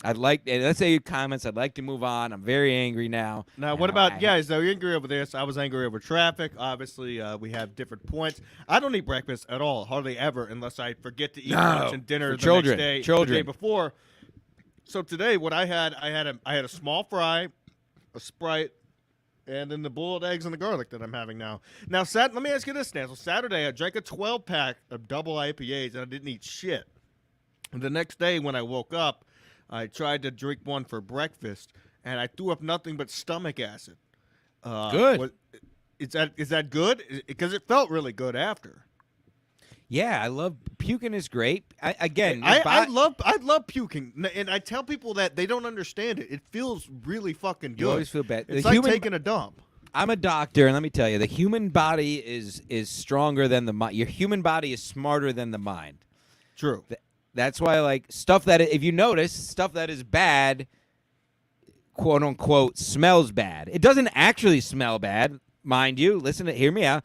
S1: Let's say your comments. I'd like to move on. I'm very angry now.
S2: Now, what about guys? Though you're angry over this, I was angry over traffic. Obviously, we have different points. I don't eat breakfast at all, hardly ever, unless I forget to eat lunch and dinner the next day, the day before. So today, what I had a small fry, a Sprite, and then the boiled eggs and the garlic that I'm having now. Now, let me ask you this, Stan. So Saturday, I drank a 12-pack of double IPAs, and I didn't eat shit. And the next day, when I woke up, I tried to drink one for breakfast, and I threw up nothing but stomach acid.
S1: Good.
S2: Is that good? Because it felt really good after.
S1: Yeah, I love puking is great.
S2: I love puking, and I tell people that they don't understand it. It feels really fucking good.
S1: You always feel bad.
S2: It's like taking a dump.
S1: I'm a doctor, and let me tell you, the human body is stronger than the mind. Your human body is smarter than the mind.
S2: True.
S1: That's why, like, stuff that, if you notice, stuff that is bad, quote unquote, smells bad. It doesn't actually smell bad, mind you. Hear me out.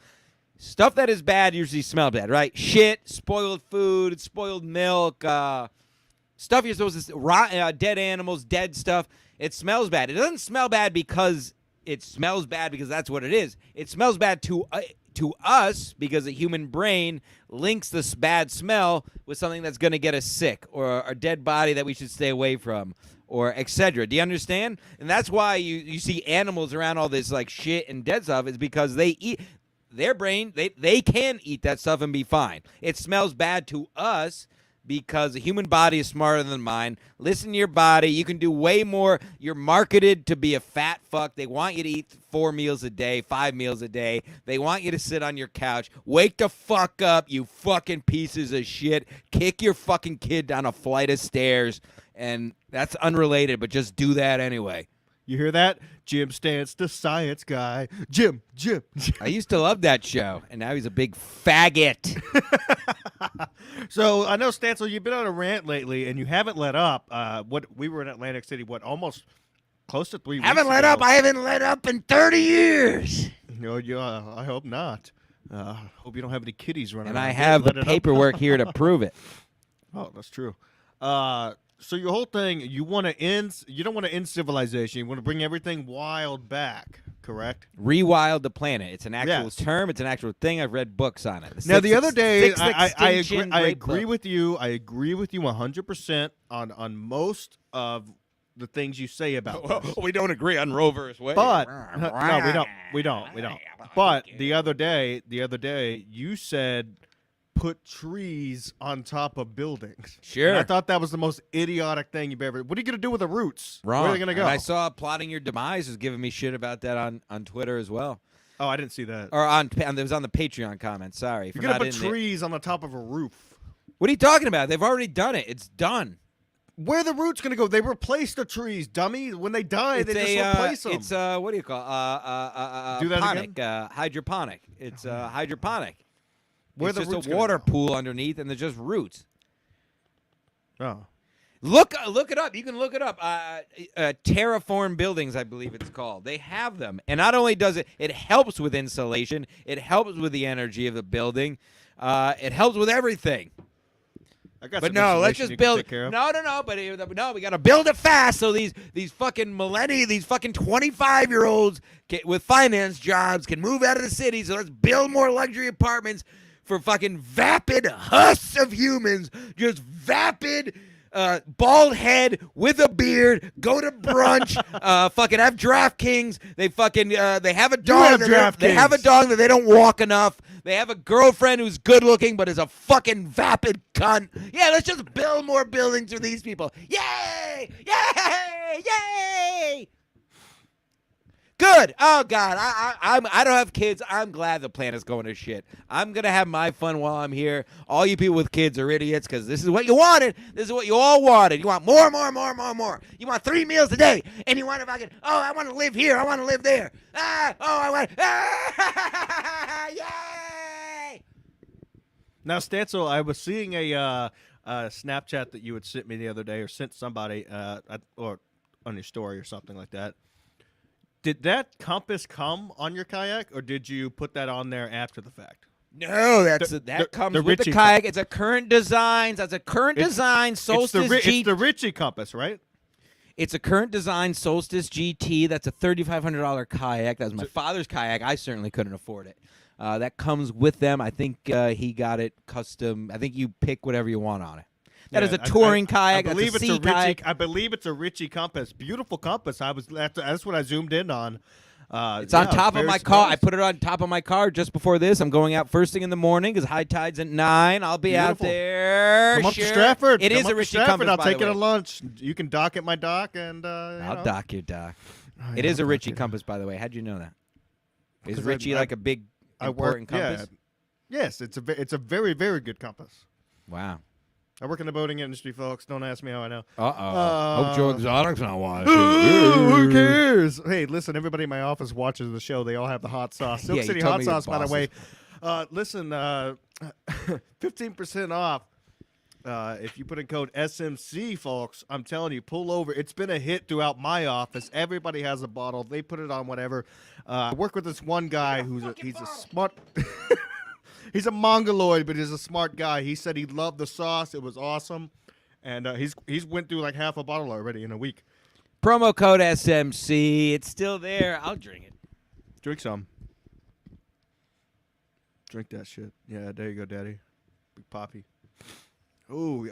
S1: Stuff that is bad usually smells bad, right? Shit, spoiled food, spoiled milk, stuff you're supposed to, dead animals, dead stuff. It smells bad. It doesn't smell bad because it smells bad because that's what it is. It smells bad to us because the human brain links this bad smell with something that's going to get us sick, or a dead body that we should stay away from, or etc. Do you understand? And that's why you see animals around all this like shit and dead stuff, is because they eat their brain, they can eat that stuff and be fine. It smells bad to us because the human body is smarter than mine. Listen to your body. You can do way more. You're marketed to be a fat fuck. They want you to eat 4 meals a day, 5 meals a day. They want you to sit on your couch. Wake the fuck up, you fucking pieces of shit. Kick your fucking kid down a flight of stairs. And that's unrelated, but just do that anyway.
S2: You hear that? Jim Stance, the science guy. Jim.
S1: I used to love that show, and now he's a big faggot.
S2: So I know, Stancil, you've been on a rant lately, and you haven't let up. We were in Atlantic City, almost close to 3 weeks
S1: I haven't let up in 30 years.
S2: No, I hope not. Hope you don't have any kitties running
S1: And
S2: around.
S1: I have the paperwork here to prove it.
S2: Oh, that's true. So your whole thing, you don't want to end civilization. You want to bring everything wild back, correct?
S1: Rewild the planet. It's an actual
S2: Yes.
S1: term. It's an actual thing. I've read books on it.
S2: Now, the other day, I agree
S1: agree
S2: with you. I agree with you 100% on most of the things you say about this.
S1: We don't agree on Roe versus Wade.
S2: But no, we don't. But the other day, you said put trees on top of buildings.
S1: Sure.
S2: And I thought that was the most idiotic thing you've ever. What are you gonna do with the roots?
S1: Wrong.
S2: Where are they gonna go?
S1: And I saw Plotting Your Demise was giving me shit about that on Twitter as well.
S2: Oh, I didn't see that.
S1: Or it was on the Patreon comments. Sorry.
S2: You're gonna put trees on the top of a roof.
S1: What are you talking about? They've already done it. It's done.
S2: Where are the roots gonna go? They replace the trees, dummy. When they die, they just replace them.
S1: It's what do you call
S2: Do that
S1: hydroponic? Hydroponic. It's hydroponic.
S2: Where
S1: it's
S2: the
S1: just
S2: roots
S1: a
S2: gonna
S1: water
S2: go?
S1: pool underneath, and they're just roots.
S2: Oh.
S1: Look it up. You can look it up. Terraform Buildings, I believe it's called. They have them, and not only does it helps with insulation, it helps with the energy of the building, it helps with everything. But no, let's just build. No. But we got to build it fast so these fucking these fucking 25-year-olds with finance jobs can move out of the city. So let's build more luxury apartments for fucking vapid husks of humans, just vapid. Bald head with a beard, go to brunch, fucking have DraftKings. They fucking they have a dog. They have a dog that they don't walk enough. They have a girlfriend who's good looking but is a fucking vapid cunt. Yeah, let's just build more buildings for these people. Yay! Yay! Yay! Good. Oh God, I don't have kids. I'm glad the planet's going to shit. I'm gonna have my fun while I'm here. All you people with kids are idiots because this is what you wanted. This is what you all wanted. You want more. You want 3 meals a day, and you want to fucking. Oh, I want to live here. I want to live there. I want. Yay!
S2: Now, Stancil, I was seeing a Snapchat that you had sent me the other day, or sent somebody, or on your story or something like that. Did that compass come on your kayak, or did you put that on there after the fact?
S1: No, that comes with the
S2: Ritchie
S1: kayak. It's a current design. That's a current design Solstice
S2: it's
S1: GT.
S2: the Ritchie compass, right?
S1: It's a current design Solstice GT. That's a $3,500 kayak. That was my father's kayak. I certainly couldn't afford it. That comes with them. I think he got it custom. I think you pick whatever you want on it. That is a touring kayak.
S2: I believe
S1: That's
S2: it's
S1: a
S2: a
S1: sea kayak.
S2: I believe it's a Ritchie compass. Beautiful compass. That's what I zoomed in on.
S1: It's on top of my car. I put it on top of my car just before this. I'm going out first thing in the morning because high tide's at 9. I'll be out
S2: Beautiful.
S1: there.
S2: Come up
S1: Sure.
S2: to Stratford.
S1: It is
S2: Come
S1: a
S2: up to
S1: Ritchie
S2: Stratford.
S1: compass.
S2: I'll
S1: by
S2: take
S1: the
S2: it
S1: way.
S2: to lunch. You can dock at my dock, and
S1: I'll dock your dock.
S2: Oh,
S1: It
S2: yeah,
S1: is a
S2: I'll
S1: Ritchie
S2: dock it.
S1: compass, by the way. How'd you know that? Is
S2: 'Cause
S1: Ritchie like a big important compass?
S2: Yeah. Yes, it's a very, very good compass.
S1: Wow.
S2: I work in the boating industry, folks. Don't ask me how I know.
S1: Hope Joe Exotic's not watching.
S2: Who cares? Hey, listen, everybody in my office watches the show. They all have the hot sauce. Silk
S1: Yeah, you
S2: City
S1: told
S2: hot
S1: me your
S2: sauce, by the way.
S1: bosses.
S2: Listen, 15% off. If you put in code SMC, folks, I'm telling you, pull over. It's been a hit throughout my office. Everybody has a bottle. They put it on whatever. I work with this one guy he's a smart. He's a mongoloid, but he's a smart guy. He said he loved the sauce. It was awesome, and he's went through like half a bottle already in a week.
S1: Promo code SMC. It's still there. I'll drink it.
S2: Drink some. Drink that shit. Yeah, there you go, Daddy. Big Poppy. Ooh,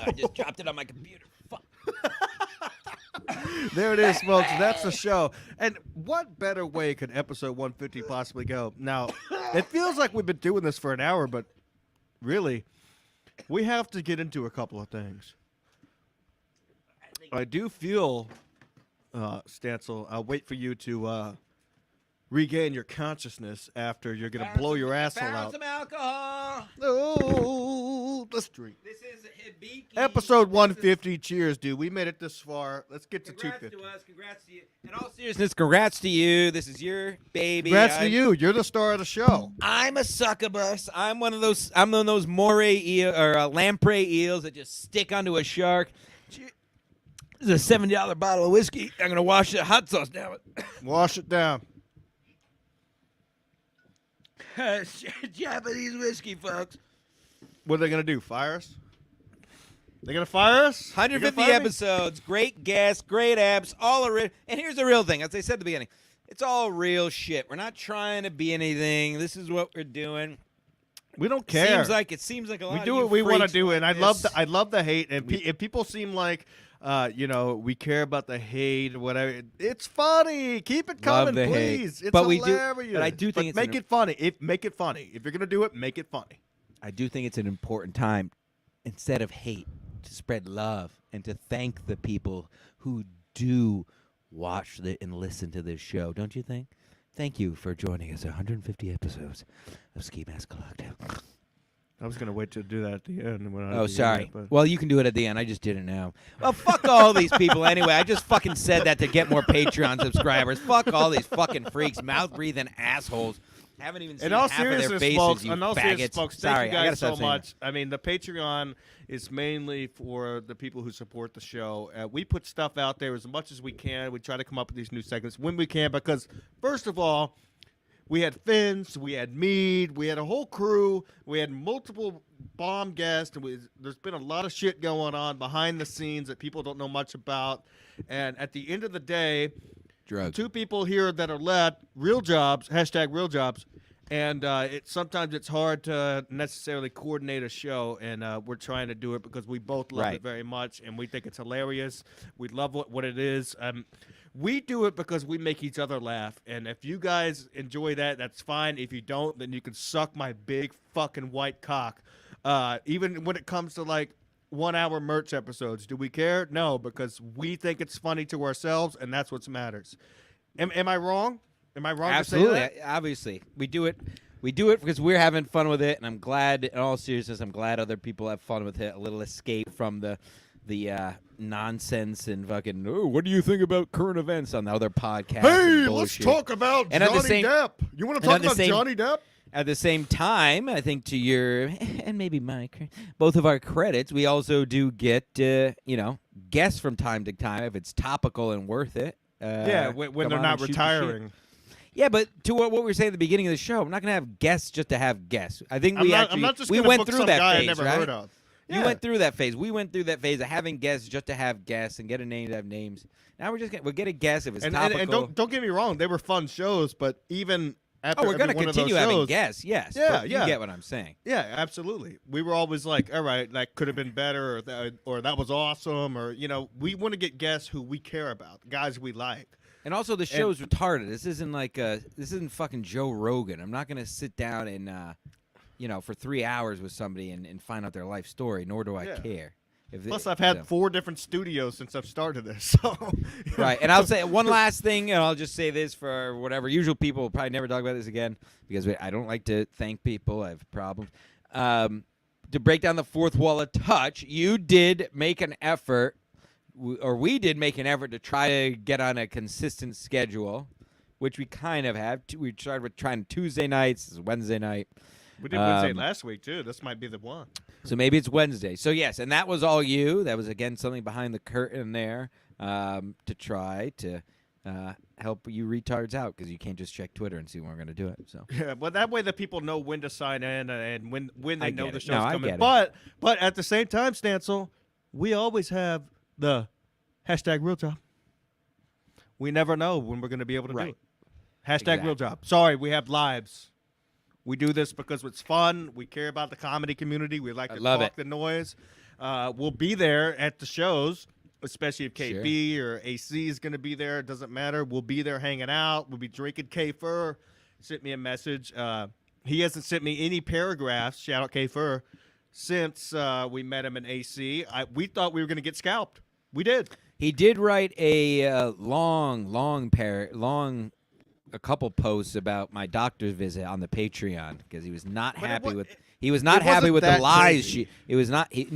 S1: I just dropped it on my computer. Fuck.
S2: There it is, folks. That's the show. And what better way could episode 150 possibly go? Now, it feels like we've been doing this for an hour, but really, we have to get into a couple of things. I do feel, Stancil, I'll wait for you to regain your consciousness after you're going to blow your asshole
S1: Found
S2: out.
S1: some alcohol.
S2: Oh, let's drink.
S1: This is Hibiki.
S2: Episode 150. Cheers, dude. We made it this far. Let's get to
S1: Congrats
S2: 250.
S1: to us. Congrats to you. In all seriousness, congrats to you. This is your baby.
S2: Congrats to you. You're the star of the show.
S1: I'm a succubus. I'm one of those moray eel or lamprey eels that just stick onto a shark. This is a $70 bottle of whiskey. I'm gonna wash the hot sauce down with.
S2: Wash it down.
S1: Japanese whiskey, folks.
S2: What are they going to do? Fire us? They going to fire us? They gonna
S1: 150
S2: fire me?
S1: episodes, great guests, great apps, all are real. And here's the real thing, as I said at the beginning, it's all real shit. We're not trying to be anything. This is what we're doing.
S2: We don't care.
S1: It seems like a lot.
S2: We
S1: of
S2: do
S1: you
S2: what we want to
S1: freaks
S2: do,
S1: want
S2: and I
S1: this.
S2: love the hate. And if people seem like, we care about the hate or whatever, it's funny. Keep it
S1: Love
S2: coming,
S1: the hate.
S2: please. It's
S1: But we do-
S2: hilarious.
S1: but I do think it's
S2: make it funny. Make it funny. If you're going to do it, make it funny.
S1: I do think it's an important time, instead of hate, to spread love and to thank the people who do watch and listen to this show. Don't you think? Thank you for joining us. 150 episodes of Ski Mask Collective.
S2: I was going to wait to do that at the end. When I
S1: Oh,
S2: do
S1: sorry.
S2: that, but-
S1: Well, you can do it at the end. I just did it now. Well, fuck all these people anyway. I just fucking said that to get more Patreon subscribers. Fuck all these fucking freaks, mouth-breathing assholes. Haven't even seen
S2: In all
S1: half of their
S2: seriousness,
S1: faces,
S2: folks,
S1: you
S2: in all seriousness,
S1: faggots.
S2: folks,
S1: Sorry,
S2: thank you
S1: I gotta
S2: guys
S1: stop
S2: so
S1: saying that.
S2: much. I mean, the Patreon is mainly for the people who support the show. We put stuff out there as much as we can. We try to come up with these new segments when we can because, first of all, we had Finns, we had Mead, we had a whole crew, we had multiple bomb guests, and there's been a lot of shit going on behind the scenes that people don't know much about. And at the end of the day,
S1: Drugs.
S2: two people here that are led real jobs, #real jobs, and sometimes it's hard to necessarily coordinate a show, and we're trying to do it because we both love
S1: Right.
S2: it very much, and we think it's hilarious. We love what it is. We do it because we make each other laugh, and if you guys enjoy that, that's fine. If you don't, then you can suck my big fucking white cock. Even when it comes to like 1 hour merch episodes, do we care? No, because we think it's funny to ourselves, and that's what matters. Am I wrong? Am I wrong
S1: Absolutely.
S2: to say that?
S1: Obviously, we do it. We do it because we're having fun with it, and I'm glad. In all seriousness, I'm glad other people have fun with it. A little escape from the nonsense and fucking. Oh, what do you think about current events on the other podcasts?
S2: Hey,
S1: and
S2: let's
S1: bullshit.
S2: talk about
S1: And at the
S2: Johnny
S1: same-
S2: Depp. You want to
S1: and
S2: talk
S1: at the
S2: about
S1: same-
S2: Johnny Depp?
S1: At the same time, I think to your and maybe Mike, both of our credits, we also do get guests from time to time if it's topical and worth it.
S2: Yeah, when
S1: come
S2: they're
S1: on
S2: not
S1: and shoot the shit.
S2: retiring.
S1: Yeah, but to what we were saying at the beginning of the show, I'm not going to have guests just to have guests. I think
S2: I'm
S1: we
S2: not just
S1: we
S2: gonna
S1: went
S2: book
S1: through
S2: some
S1: that
S2: guy
S1: phase,
S2: I never
S1: right?
S2: heard of.
S1: You
S2: Yeah.
S1: went through that phase. We went through that phase of having guests just to have guests and get a name to have names. Now we'll get a guest if it's
S2: and,
S1: topical.
S2: and don't get me wrong, they were fun shows, but even after
S1: oh, we're
S2: going to
S1: continue having guests, yes.
S2: Yeah,
S1: but
S2: yeah.
S1: You get what I'm saying.
S2: Yeah, absolutely. We were always like, all right, that could have been better, or that was awesome, or we want to get guests who we care about, guys we like.
S1: And also, the show's retarded. This isn't like this isn't fucking Joe Rogan. I'm not gonna sit down and for 3 hours with somebody and find out their life story. Nor do I
S2: Yeah.
S1: care.
S2: Plus, I've had
S1: so.
S2: 4 different studios since I've started this. So
S1: Right, and I'll say one last thing, and I'll just say this for whatever. Usual people will probably never talk about this again because I don't like to thank people. I have problems. To break down the fourth wall a touch, you did make an effort, or we did make an effort to try to get on a consistent schedule, which we kind of have. We started with trying Tuesday nights, this is Wednesday night.
S2: we did Wednesday last week too. This might be the one.
S1: So maybe it's Wednesday. So yes, and that was all you. That was again something behind the curtain there to try to help you retards out because you can't just check Twitter and see when we're going to do it. So
S2: Yeah, but that way the people know when to sign in and when
S1: I
S2: they know
S1: get
S2: the
S1: it.
S2: show's
S1: No, I
S2: coming.
S1: get it.
S2: But at the same time, Stancil, we always have the hashtag real job. We never know when we're going to be able to do
S1: Right.
S2: it. Hashtag real
S1: Exactly.
S2: job. Sorry, we have lives. We do this because it's fun. We care about the comedy community. We like
S1: I
S2: to
S1: love
S2: talk
S1: it.
S2: the noise. We'll be there at the shows, especially if KB or AC is going to be there. It doesn't matter. We'll be there hanging out. We'll be drinking K-Fur. Sent me a message. He hasn't sent me any paragraphs, shout out K-Fur, since we met him in AC. We thought we were going to get scalped. We did.
S1: he did write a a couple posts about my doctor's visit on the Patreon because he was not
S2: But it
S1: happy
S2: wa-
S1: with. He was not
S2: it
S1: happy
S2: wasn't
S1: with the
S2: that
S1: lies.
S2: crazy.
S1: It was not. It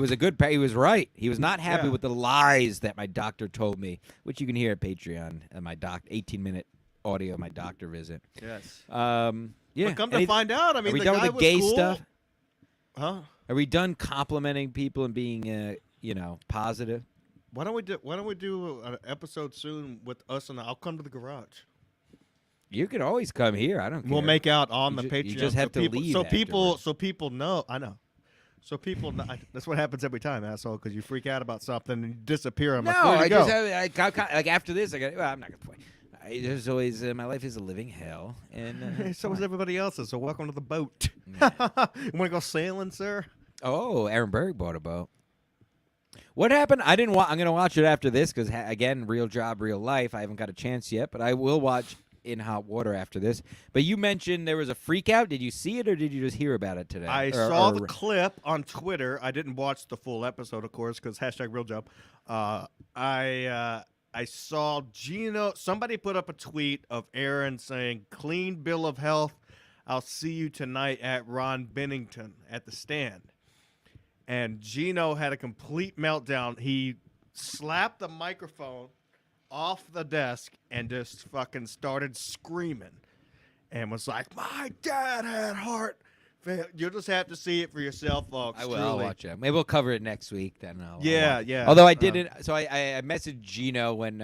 S1: was a good. He was right. He was not happy
S2: Yeah.
S1: with the lies that my doctor told me, which you can hear at Patreon. My 18-minute audio of my doctor visit.
S2: Yes.
S1: Yeah.
S2: But come to find out, I mean,
S1: are we
S2: the
S1: done
S2: guy
S1: with the
S2: was
S1: gay
S2: cool.
S1: stuff?
S2: Huh?
S1: Are we done complimenting people and being, positive?
S2: Why don't we do an episode soon with us and I'll come to the garage.
S1: You can always come here. I don't care.
S2: We'll make out on
S1: You
S2: the
S1: ju-
S2: Patreon.
S1: you just have to
S2: people,
S1: leave
S2: So people
S1: afterwards.
S2: know. I know. So people know. That's what happens every time, asshole. Because you freak out about something and you disappear. I'm
S1: No,
S2: like, where'd you
S1: I
S2: go?
S1: just have like after this. I got. Well, I'm not gonna play. There's always my life is a living hell, and
S2: So is everybody else's. So welcome to the boat.
S1: Yeah.
S2: You want to go sailing, sir?
S1: Oh, Aaron Berg bought a boat. What happened? I didn't. I'm gonna watch it after this because again, real job, real life. I haven't got a chance yet, but I will watch In Hot Water after this. But you mentioned there was a freak out. Did you see it or did you just hear about it today?
S2: I saw the clip on Twitter. I didn't watch the full episode, of course, because hashtag real job. I saw Gino. Somebody put up a tweet of Aaron saying, "Clean bill of health. I'll see you tonight at Ron Bennington at the stand." And Gino had a complete meltdown. He slapped the microphone off the desk and just fucking started screaming and was like, "My dad had heart failure." You'll just have to see it for yourself, folks.
S1: I will. I'll
S2: truly.
S1: watch it. Maybe we'll cover it next week. Then. I'll
S2: Yeah,
S1: watch.
S2: yeah.
S1: Although I didn't. So I messaged Gino when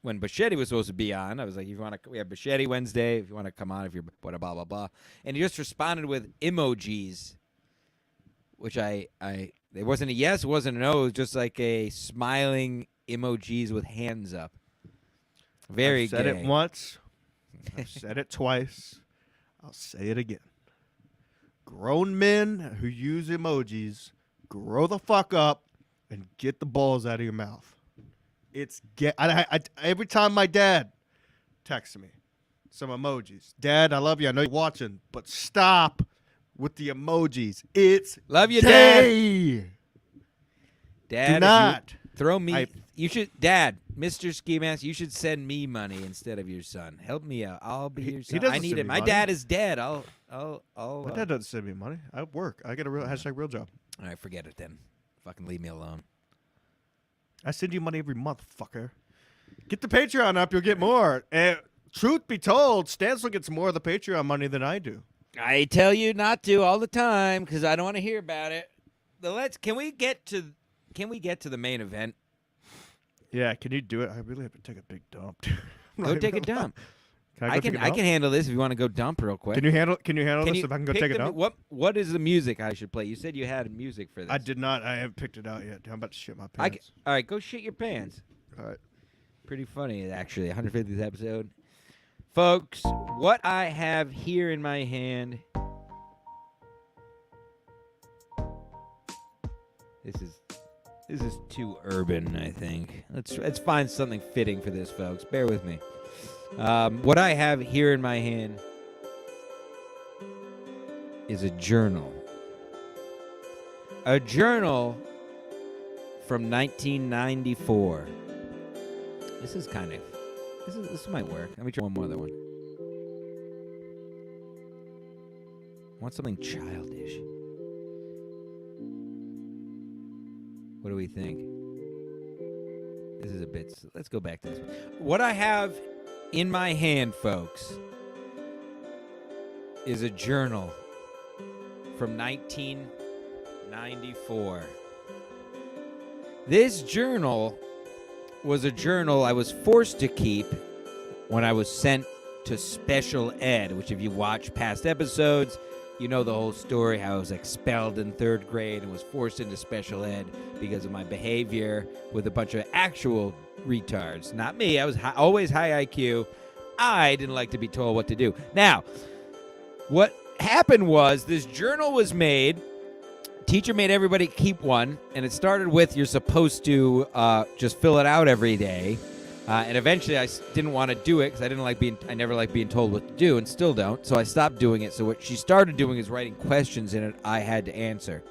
S1: when Bichetti was supposed to be on. I was like, "If you want to, we have Bichetti Wednesday. If you want to come on, if you're blah blah blah blah," and he just responded with emojis, which it wasn't a yes, it wasn't a no. It was just like a smiling emojis with hands up. Very
S2: I've said
S1: gay.
S2: it once. I've said it twice. I'll say it again. Grown men who use emojis, grow the fuck up and get the balls out of your mouth. It's every time my dad texts me some emojis. Dad, I love you. I know you're watching, but stop with the emojis. It's
S1: Love you, Dad.
S2: gay.
S1: Dad,
S2: Do
S1: if
S2: not.
S1: Throw me.
S2: I-
S1: You should, Dad, Mr. Ski Mask. You should send me money instead of your son. Help me out. I'll be your son.
S2: he doesn't
S1: I need
S2: send
S1: it.
S2: me
S1: My
S2: money.
S1: dad is dead. My
S2: My dad doesn't send me money. I work. I get a real #real job.
S1: All right, forget it then. Fucking leave me alone.
S2: I send you money every month, fucker. Get the Patreon up, you'll get more. And truth be told, Stancil gets more of the Patreon money than I do.
S1: I tell you not to all the time because I don't want to hear about it. Can we get to the main event?
S2: Yeah, can you do it? I really have to take a big dump.
S1: Go take a dump.
S2: Can I,
S1: I
S2: go
S1: can
S2: take a
S1: I
S2: dump?
S1: can handle this if you want to go dump real quick.
S2: Can you handle this if I can go
S1: pick
S2: take a
S1: the
S2: dump?
S1: What is the music I should play? You said you had music for this.
S2: I did not. I haven't picked it out yet. I'm about to shit my
S1: All
S2: pants.
S1: right, go shit your pants.
S2: All right.
S1: Pretty funny, actually. 150th episode. Folks, what I have here in my hand. This is too urban, I think. Let's find something fitting for this, folks. Bear with me. What I have here in my hand is a journal. A journal from 1994. This might work. Let me try one more other one. I want something childish. What do we think? This is a bit. Let's go back to this one. What I have in my hand, folks, is a journal from 1994. This journal was a journal I was forced to keep when I was sent to special ed, which if you watch past episodes, you know the whole story, how I was expelled in 3rd grade and was forced into special ed because of my behavior with a bunch of actual retards. Not me. I was always high IQ. I didn't like to be told what to do. Now, what happened was this journal was made. Teacher made everybody keep one, and it started with you're supposed to just fill it out every day. And eventually, I didn't want to do it because I never liked being told what to do, and still don't. So I stopped doing it. So what she started doing is writing questions in it I had to answer.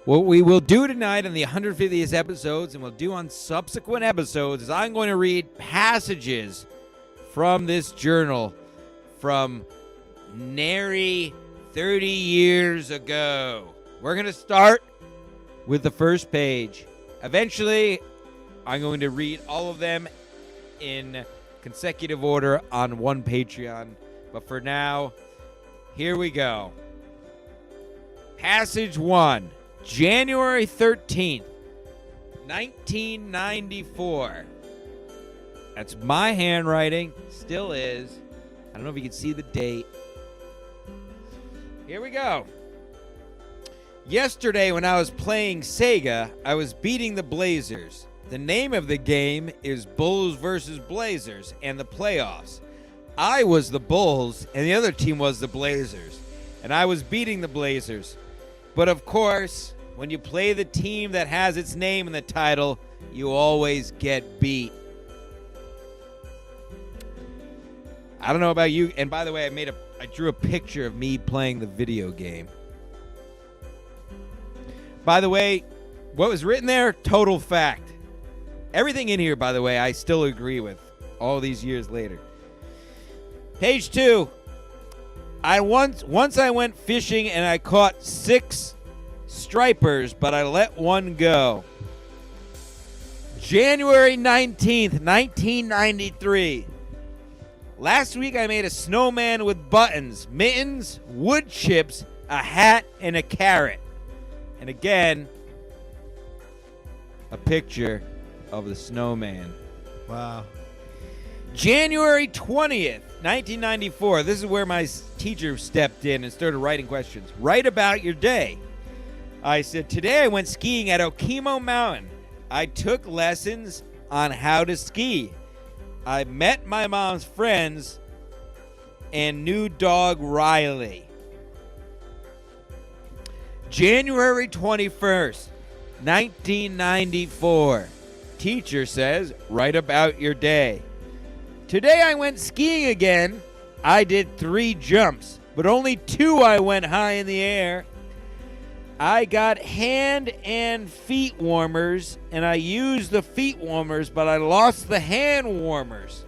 S1: What we will do tonight on the 150th episodes, and we'll do on subsequent episodes, is I'm going to read passages from this journal from nary 30 years ago. We're going to start with the first page. Eventually, I'm going to read all of them in consecutive order on one Patreon. But for now, here we go. Passage 1, January 13th, 1994. That's my handwriting. Still is. I don't know if you can see the date. Here we go. Yesterday, when I was playing Sega, I was beating the Blazers. The name of the game is Bulls versus Blazers and the playoffs. I was the Bulls, and the other team was the Blazers. And I was beating the Blazers. But of course, when you play the team that has its name in the title, you always get beat. I don't know about you. And by the way, I drew a picture of me playing the video game. By the way, what was written there, total fact. Everything in here, by the way, I still agree with all these years later. Page 2. Once I went fishing and I caught 6 stripers, but I let one go. January 19th, 1993. Last week I made a snowman with buttons, mittens, wood chips, a hat, and a carrot. And again, a picture of the snowman.
S2: Wow.
S1: January 20th, 1994. This is where my teacher stepped in and started writing questions. Write about your day. I said, today I went skiing at Okemo Mountain. I took lessons on how to ski. I met my mom's friends and new dog Riley. January 21st, 1994. Teacher says, write about your day. Today I went skiing again. I did 3 jumps, but only 2 I went high in the air. I got hand and feet warmers, and I used the feet warmers, but I lost the hand warmers.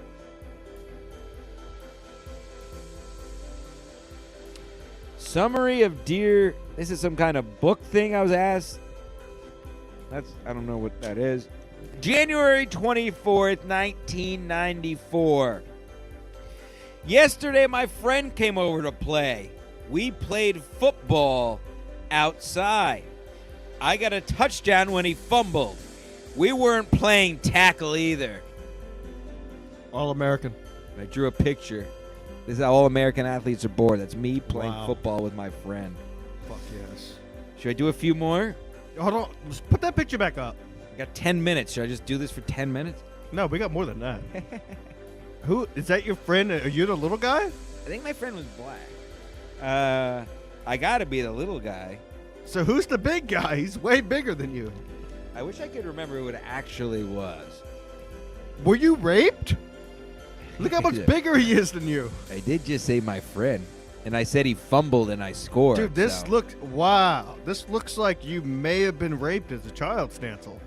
S1: Summary of Dear. This is some kind of book thing I was asked. I don't know what that is. January 24th, 1994. Yesterday, my friend came over to play. We played football outside. I got a touchdown when he fumbled. We weren't playing tackle either.
S2: All-American.
S1: I drew a picture. This is how all American athletes are born. That's me playing
S2: Wow.
S1: football with my friend.
S2: Fuck yes.
S1: Should I do a few more?
S2: Hold on. Just put that picture back up.
S1: I got 10 minutes. Should I just do this for 10 minutes?
S2: No, we got more than that. Who is that? Your friend? Are you the little guy?
S1: I think my friend was black. I gotta be the little guy.
S2: So who's the big guy? He's way bigger than you.
S1: I wish I could remember who it actually was.
S2: Were you raped? Look how much
S1: Yeah.
S2: bigger he is than you.
S1: I did just say my friend, and I said he fumbled and I scored.
S2: Dude, this
S1: so.
S2: looks, wow. This looks like you may have been raped as a child, Stancil.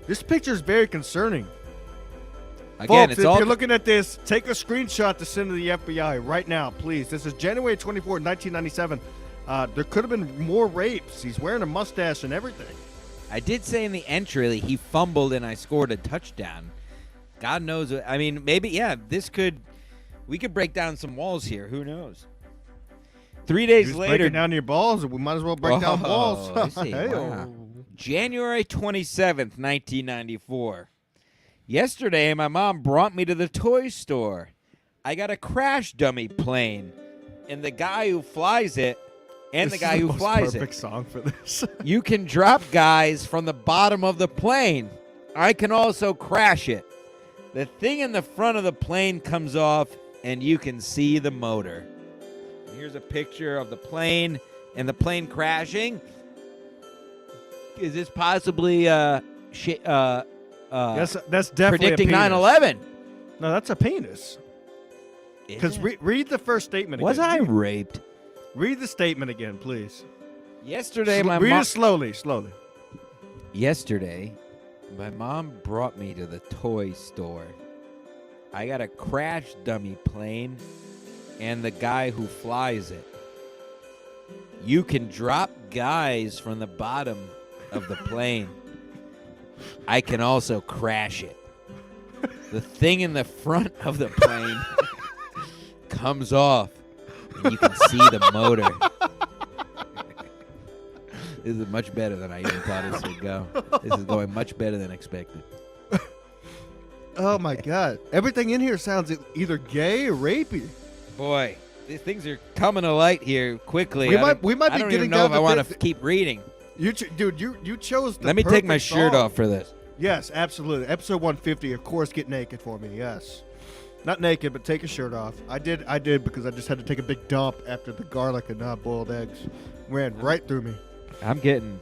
S2: This picture is very concerning.
S1: Again,
S2: Folks,
S1: it's
S2: if
S1: all
S2: you're looking at this, take a screenshot to send to the FBI right now, please. This is January 24, 1997. There could have been more rapes. He's wearing a mustache and everything.
S1: I did say in the entry he fumbled and I scored a touchdown. God knows. I mean, maybe, yeah, we could break down some walls here. Who knows? 3 days
S2: Just
S1: later,
S2: breaking down your balls, we might as well break down walls.
S1: I see.
S2: Hey-o.
S1: Wow. January 27th, 1994. Yesterday, my mom brought me to the toy store. I got a crash dummy plane, and the guy who flies it, and
S2: This
S1: the guy
S2: is
S1: who
S2: most
S1: flies
S2: perfect
S1: it.
S2: song for this.
S1: You can drop guys from the bottom of the plane. I can also crash it. The thing in the front of the plane comes off, and you can see the motor. Here's a picture of the plane and the plane crashing. Is this possibly
S2: that's definitely
S1: predicting
S2: a penis.
S1: 9/11?
S2: No, that's a penis. Because read the first statement
S1: Was I
S2: again.
S1: raped?
S2: Read the statement again, please.
S1: Yesterday,
S2: Read it slowly.
S1: Yesterday, my mom brought me to the toy store. I got a crash dummy plane and the guy who flies it. You can drop guys from the bottom of the plane. I can also crash it. The thing in the front of the plane comes off and you can see the motor. This is much better than I even thought this would go. This is going much better than expected.
S2: Oh my God! Everything in here sounds either gay or rapey.
S1: Boy, these things are coming to light here quickly.
S2: We
S1: I
S2: might
S1: don't-
S2: be
S1: I don't
S2: getting
S1: even know
S2: down
S1: if
S2: to
S1: I want
S2: thi-
S1: to keep reading.
S2: You chose the
S1: Let me take my
S2: perfect
S1: shirt
S2: song.
S1: off for this.
S2: Yes, absolutely. Episode 150. Of course, get naked for me. Yes, not naked, but take your shirt off. I did because I just had to take a big dump after the garlic and boiled eggs ran right through me.
S1: I'm getting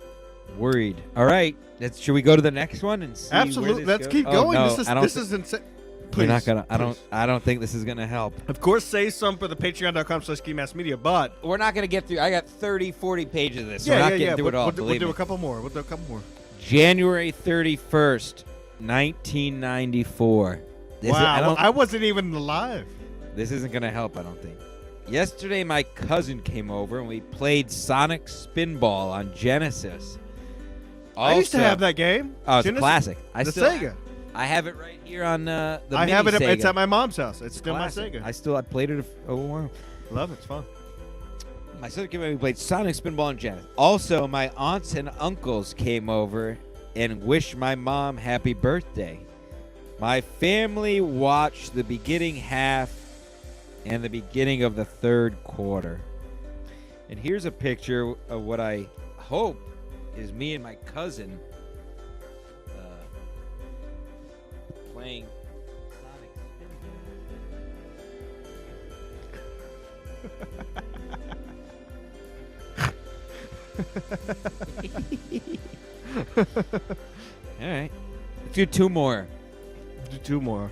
S1: worried. All right, should we go to the next one and see?
S2: Absolutely.
S1: Where
S2: Let's
S1: this goes?
S2: keep
S1: Oh,
S2: going.
S1: no, I don't
S2: this
S1: thi-
S2: is insane.
S1: We're
S2: Please,
S1: not gonna.
S2: please.
S1: I don't think this is gonna help.
S2: Of course, say some for the patreon.com/skimassmedia, but
S1: We're not gonna get through. I got 30, 40 pages of this. So
S2: yeah,
S1: we're not
S2: yeah,
S1: getting
S2: yeah.
S1: through it all.
S2: We'll do
S1: believe
S2: a
S1: me.
S2: couple more. We'll do a couple more.
S1: January 31st, 1994.
S2: Wow, I wasn't even alive.
S1: This isn't going to help, I don't think. Yesterday, my cousin came over and we played Sonic Spinball on Genesis.
S2: I used to
S1: Also-
S2: have that game.
S1: Oh, it's
S2: Genesis-
S1: a classic. I
S2: the
S1: still
S2: Sega.
S1: I have it right here on the
S2: I
S1: mini
S2: have it.
S1: Sega.
S2: It's at my mom's house. It's still my
S1: Classic.
S2: Sega.
S1: I played it a while.
S2: Love it. It's fun.
S1: My sister came over and we played Sonic Spinball on Genesis. Also, my aunts and uncles came over and wished my mom happy birthday. My family watched the beginning half and the beginning of the third quarter. And here's a picture of what I hope is me and my cousin playing Sonic Spinball. All right. Let's do two more.
S2: Do two more.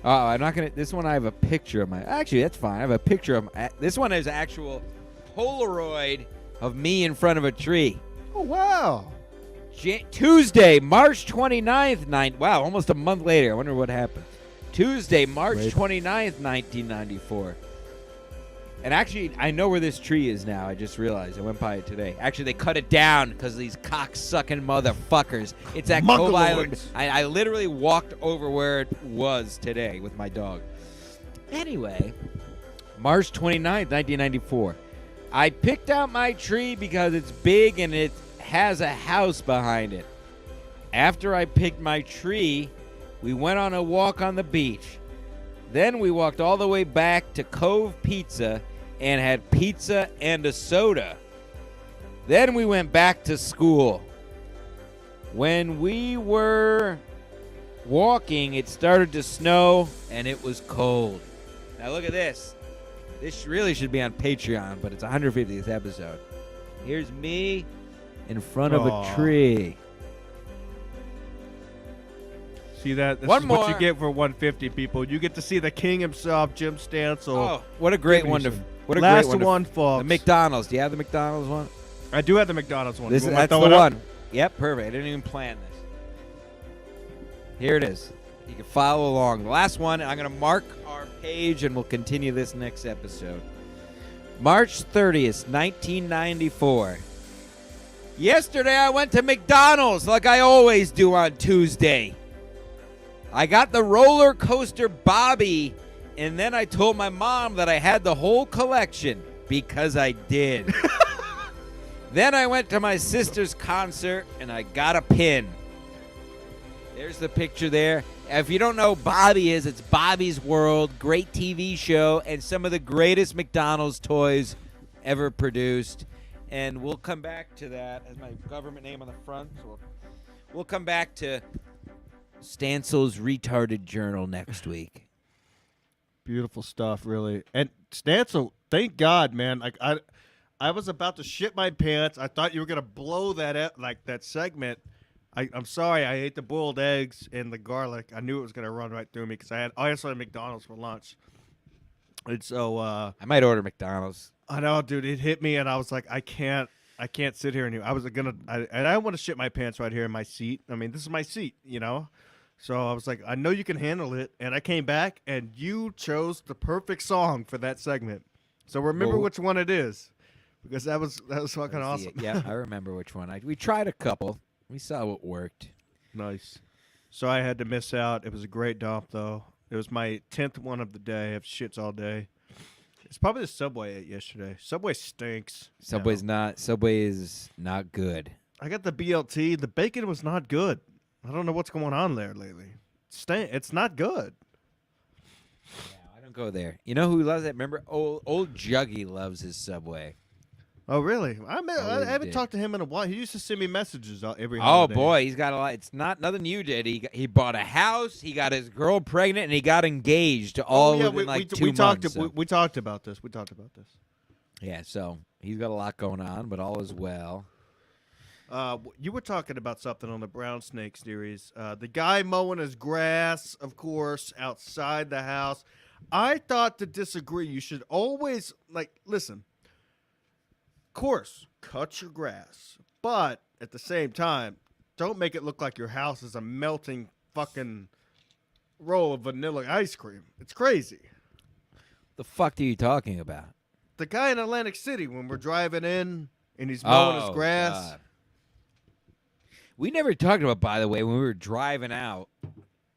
S1: I'm not gonna. This one I have a picture of my. Actually, that's fine. I have a picture of. This one is actual Polaroid of me in front of a tree.
S2: Oh, wow.
S1: Tuesday, March 29th, wow, almost a month later. I wonder what happened. Tuesday, March
S2: Wait.
S1: 29th, 1994. And actually, I know where this tree is now. I just realized. I went by it today. Actually, they cut it down because of these cock-sucking motherfuckers. It's at Cove Island.
S2: Mongoloids.
S1: I literally walked over where it was today with my dog. Anyway, March 29th, 1994. I picked out my tree because it's big and it has a house behind it. After I picked my tree, we went on a walk on the beach. Then we walked all the way back to Cove Pizza and had pizza and a soda. Then we went back to school. When we were walking, it started to snow and it was cold. Now look at this. This really should be on Patreon, but it's 150th episode. Here's me in front of
S2: Aw.
S1: a tree.
S2: See that? This
S1: One
S2: is what
S1: more.
S2: you get for 150 people. You get to see the king himself, Jim Stansel.
S1: Oh, what a great
S2: Give me
S1: one to
S2: some.
S1: what a
S2: Last
S1: great one.
S2: one,
S1: To,
S2: folks.
S1: the McDonald's. Do you have the McDonald's one?
S2: I do have the McDonald's one.
S1: This
S2: You
S1: is,
S2: want me
S1: that's
S2: to
S1: the
S2: throw it up?
S1: one. Yep, perfect. I didn't even plan this. Here it is. You can follow along. The last one, I'm going to mark our page and we'll continue this next episode. March 30th, 1994. Yesterday I went to McDonald's like I always do on Tuesday. I got the roller coaster Bobby, and then I told my mom that I had the whole collection because I did. Then I went to my sister's concert and I got a pin. There's the picture there. If you don't know who Bobby is, it's Bobby's World, great TV show, and some of the greatest McDonald's toys ever produced. And we'll come back to that as my government name on the front. So we'll come back to Stansel's Retarded Journal next week.
S2: Beautiful stuff, really. And Stansel, thank God, man. Like I was about to shit my pants. I thought you were gonna blow that segment. I'm sorry. I ate the boiled eggs and the garlic. I knew it was gonna run right through me because I also had McDonald's for lunch. And so
S1: I might order McDonald's.
S2: I know, dude. It hit me, and I was like, I can't sit here anymore. I want to shit my pants right here in my seat. I mean, this is my seat, you know. So I was like, I know you can handle it. And I came back, and you chose the perfect song for that segment. So remember
S1: Whoa.
S2: which one it is, because that was fucking
S1: Let's see
S2: awesome.
S1: it. Yeah, I remember which one. We tried a couple. We saw what worked.
S2: Nice. So I had to miss out. It was a great dump, though. It was my 10th one of the day. I have shits all day. It's probably the Subway I ate yesterday. Subway stinks.
S1: Subway is not good.
S2: I got the BLT. The bacon was not good. I don't know what's going on there lately. It's not good.
S1: Yeah, I don't go there. You know who loves it? Remember, old Juggy loves his Subway.
S2: Oh, really? I
S1: Always
S2: haven't
S1: did.
S2: talked to him in a while. He used to send me messages every
S1: Oh
S2: holiday.
S1: boy, he's got a lot. It's not nothing you did. He bought a house. He got his girl pregnant, and he got engaged. All
S2: yeah,
S1: within like 2
S2: we
S1: months.
S2: talked.
S1: So-
S2: We talked about this. We talked about this.
S1: yeah, so he's got a lot going on, but all is well.
S2: You were talking about something on the Brown Snake series. The guy mowing his grass, of course, outside the house. I thought to disagree. You should always listen. Of course, cut your grass, but at the same time, don't make it look like your house is a melting fucking roll of vanilla ice cream. It's crazy.
S1: The fuck are you talking about?
S2: The guy in Atlantic City when we're driving in and he's mowing his grass.
S1: God. We never talked about, by the way, when we were driving out,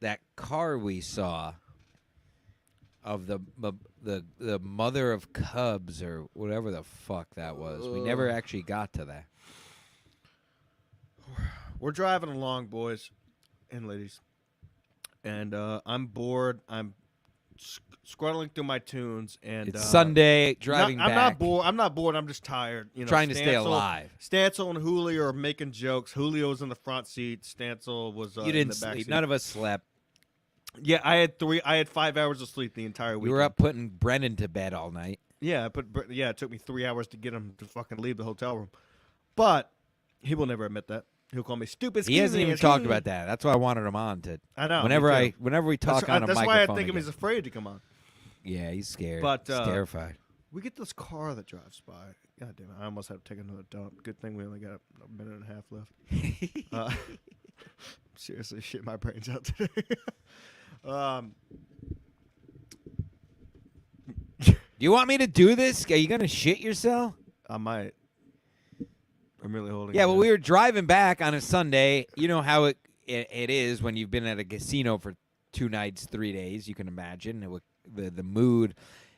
S1: that car we saw of the mother of cubs or whatever the fuck that was. We never actually got to that.
S2: We're driving along, boys and ladies, and I'm bored. I'm scrolling through my tunes, and
S1: It's Sunday, driving
S2: I'm
S1: back.
S2: not bored. I'm not bored. I'm just tired. You know,
S1: Trying to stay alive.
S2: Stancil and Julio are making jokes. Julio's in the front seat. Stancil was
S1: You
S2: in
S1: didn't
S2: the back
S1: sleep.
S2: seat.
S1: None of us slept.
S2: Yeah, I had 5 hours of sleep the entire week.
S1: We were up putting Brennan to bed all night.
S2: Yeah, it took me 3 hours to get him to fucking leave the hotel room, but he will never admit that. He'll call me stupid.
S1: He hasn't even talked about that. That's why I wanted him on to.
S2: I know.
S1: Whenever
S2: me too.
S1: we talk on a
S2: that's
S1: microphone.
S2: why I think
S1: again.
S2: he's afraid to come on.
S1: Yeah, he's scared.
S2: But,
S1: he's terrified.
S2: We get this car that drives by. God damn it! I almost had to take another dump. Good thing we only got a minute and a half left. Seriously, shit my brains out today.
S1: Do you want me to do this? Are you gonna shit yourself?
S2: I might. I'm really holding.
S1: Yeah,
S2: it
S1: well,
S2: in.
S1: we were driving back on a Sunday. You know how it is when you've been at a casino for 2 nights, 3 days. You can imagine the mood.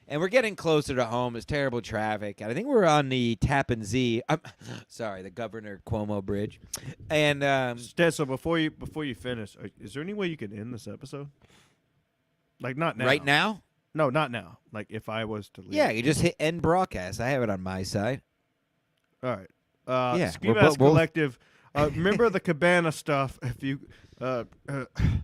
S1: And we're getting closer to home. There's terrible traffic. And I think we're on the Tappan Zee. Sorry, the Governor Cuomo Bridge. And
S2: Sted, so before you finish, is there any way you can end this episode? Like not now.
S1: right now,
S2: No, not now. Like if I was to leave.
S1: yeah, you just hit end broadcast. I have it on my side.
S2: All right.
S1: Yeah,
S2: Ski
S1: we're
S2: Mask
S1: both-
S2: Collective. Remember the cabana stuff. If you.
S1: Well,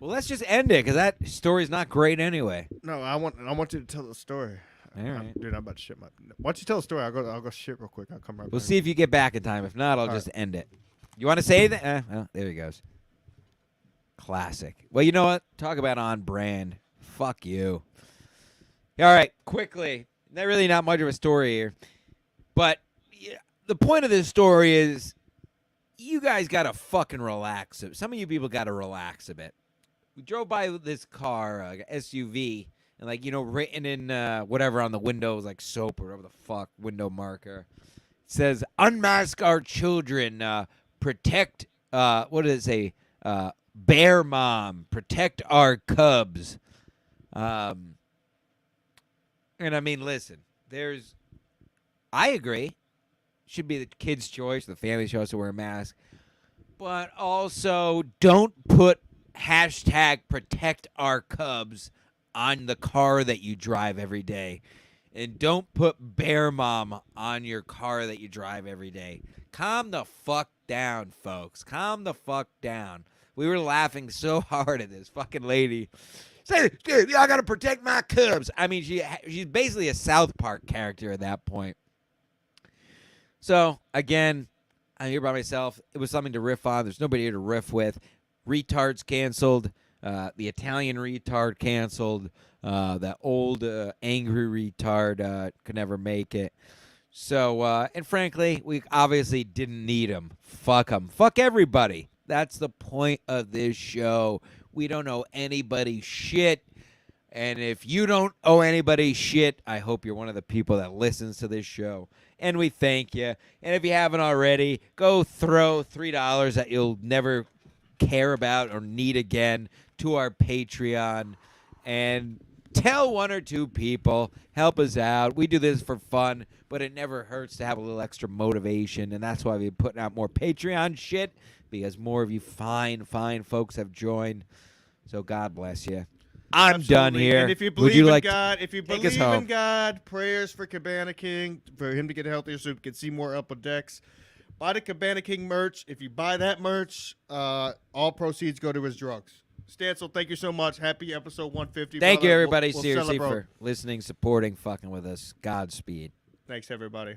S1: let's just end it because that story's not great anyway.
S2: No, I want you to tell the story.
S1: All right.
S2: Dude, I'm about to shit my. Why don't you tell the story? I'll go shit real quick. I'll come right back.
S1: We'll see if you get back in time. If not, I'll
S2: All
S1: just end it. You want to say that? Well, there he goes. Classic. Well, you know what? Talk about on brand. Fuck you. All right, quickly. Not really not much of a story here. But yeah, the point of this story is you guys got to fucking relax. Some of you people got to relax a bit. We drove by this car, SUV, and written in whatever on the windows, like soap or whatever the fuck, window marker. It says, "Unmask our children, protect." What does it say? Bear mom, protect our cubs. And I mean, listen. I agree. Should be the kid's choice, the family's choice to wear a mask, but also don't put hashtag protect our cubs on the car that you drive every day. And don't put bear mom on your car that you drive every day. Calm the fuck down, folks. Calm the fuck down. We were laughing so hard at this fucking lady. Say, dude, I gotta protect my cubs. I mean, she's basically a South Park character at that point. So, again, I'm here by myself. It was something to riff on. There's nobody here to riff with. Retards canceled. The Italian retard canceled. That old angry retard could never make it. So, and frankly, we obviously didn't need him. Fuck him. Fuck everybody. That's the point of this show. We don't owe anybody shit. And if you don't owe anybody shit, I hope you're one of the people that listens to this show. And we thank you. And if you haven't already, go throw $3 that you'll never care about or need again to our Patreon. And tell 1 or 2 people. Help us out. We do this for fun, but it never hurts to have a little extra motivation. And that's why we've been putting out more Patreon shit, because more of you fine folks have joined. So God bless you. I'm done
S2: Absolutely.
S1: here.
S2: And if you
S1: Would
S2: believe
S1: you
S2: in
S1: like
S2: God, if you
S1: take us
S2: believe in
S1: home?
S2: God, prayers for Cabana King, for him to get healthier so we can see more Upper Decks. Buy the Cabana King merch. If you buy that merch, all proceeds go to his drugs. Stancil, thank you so much. Happy episode 150.
S1: Thank you,
S2: brother.
S1: everybody,
S2: We'll
S1: seriously,
S2: celebrate.
S1: for listening, supporting, fucking with us. Godspeed.
S2: Thanks, everybody.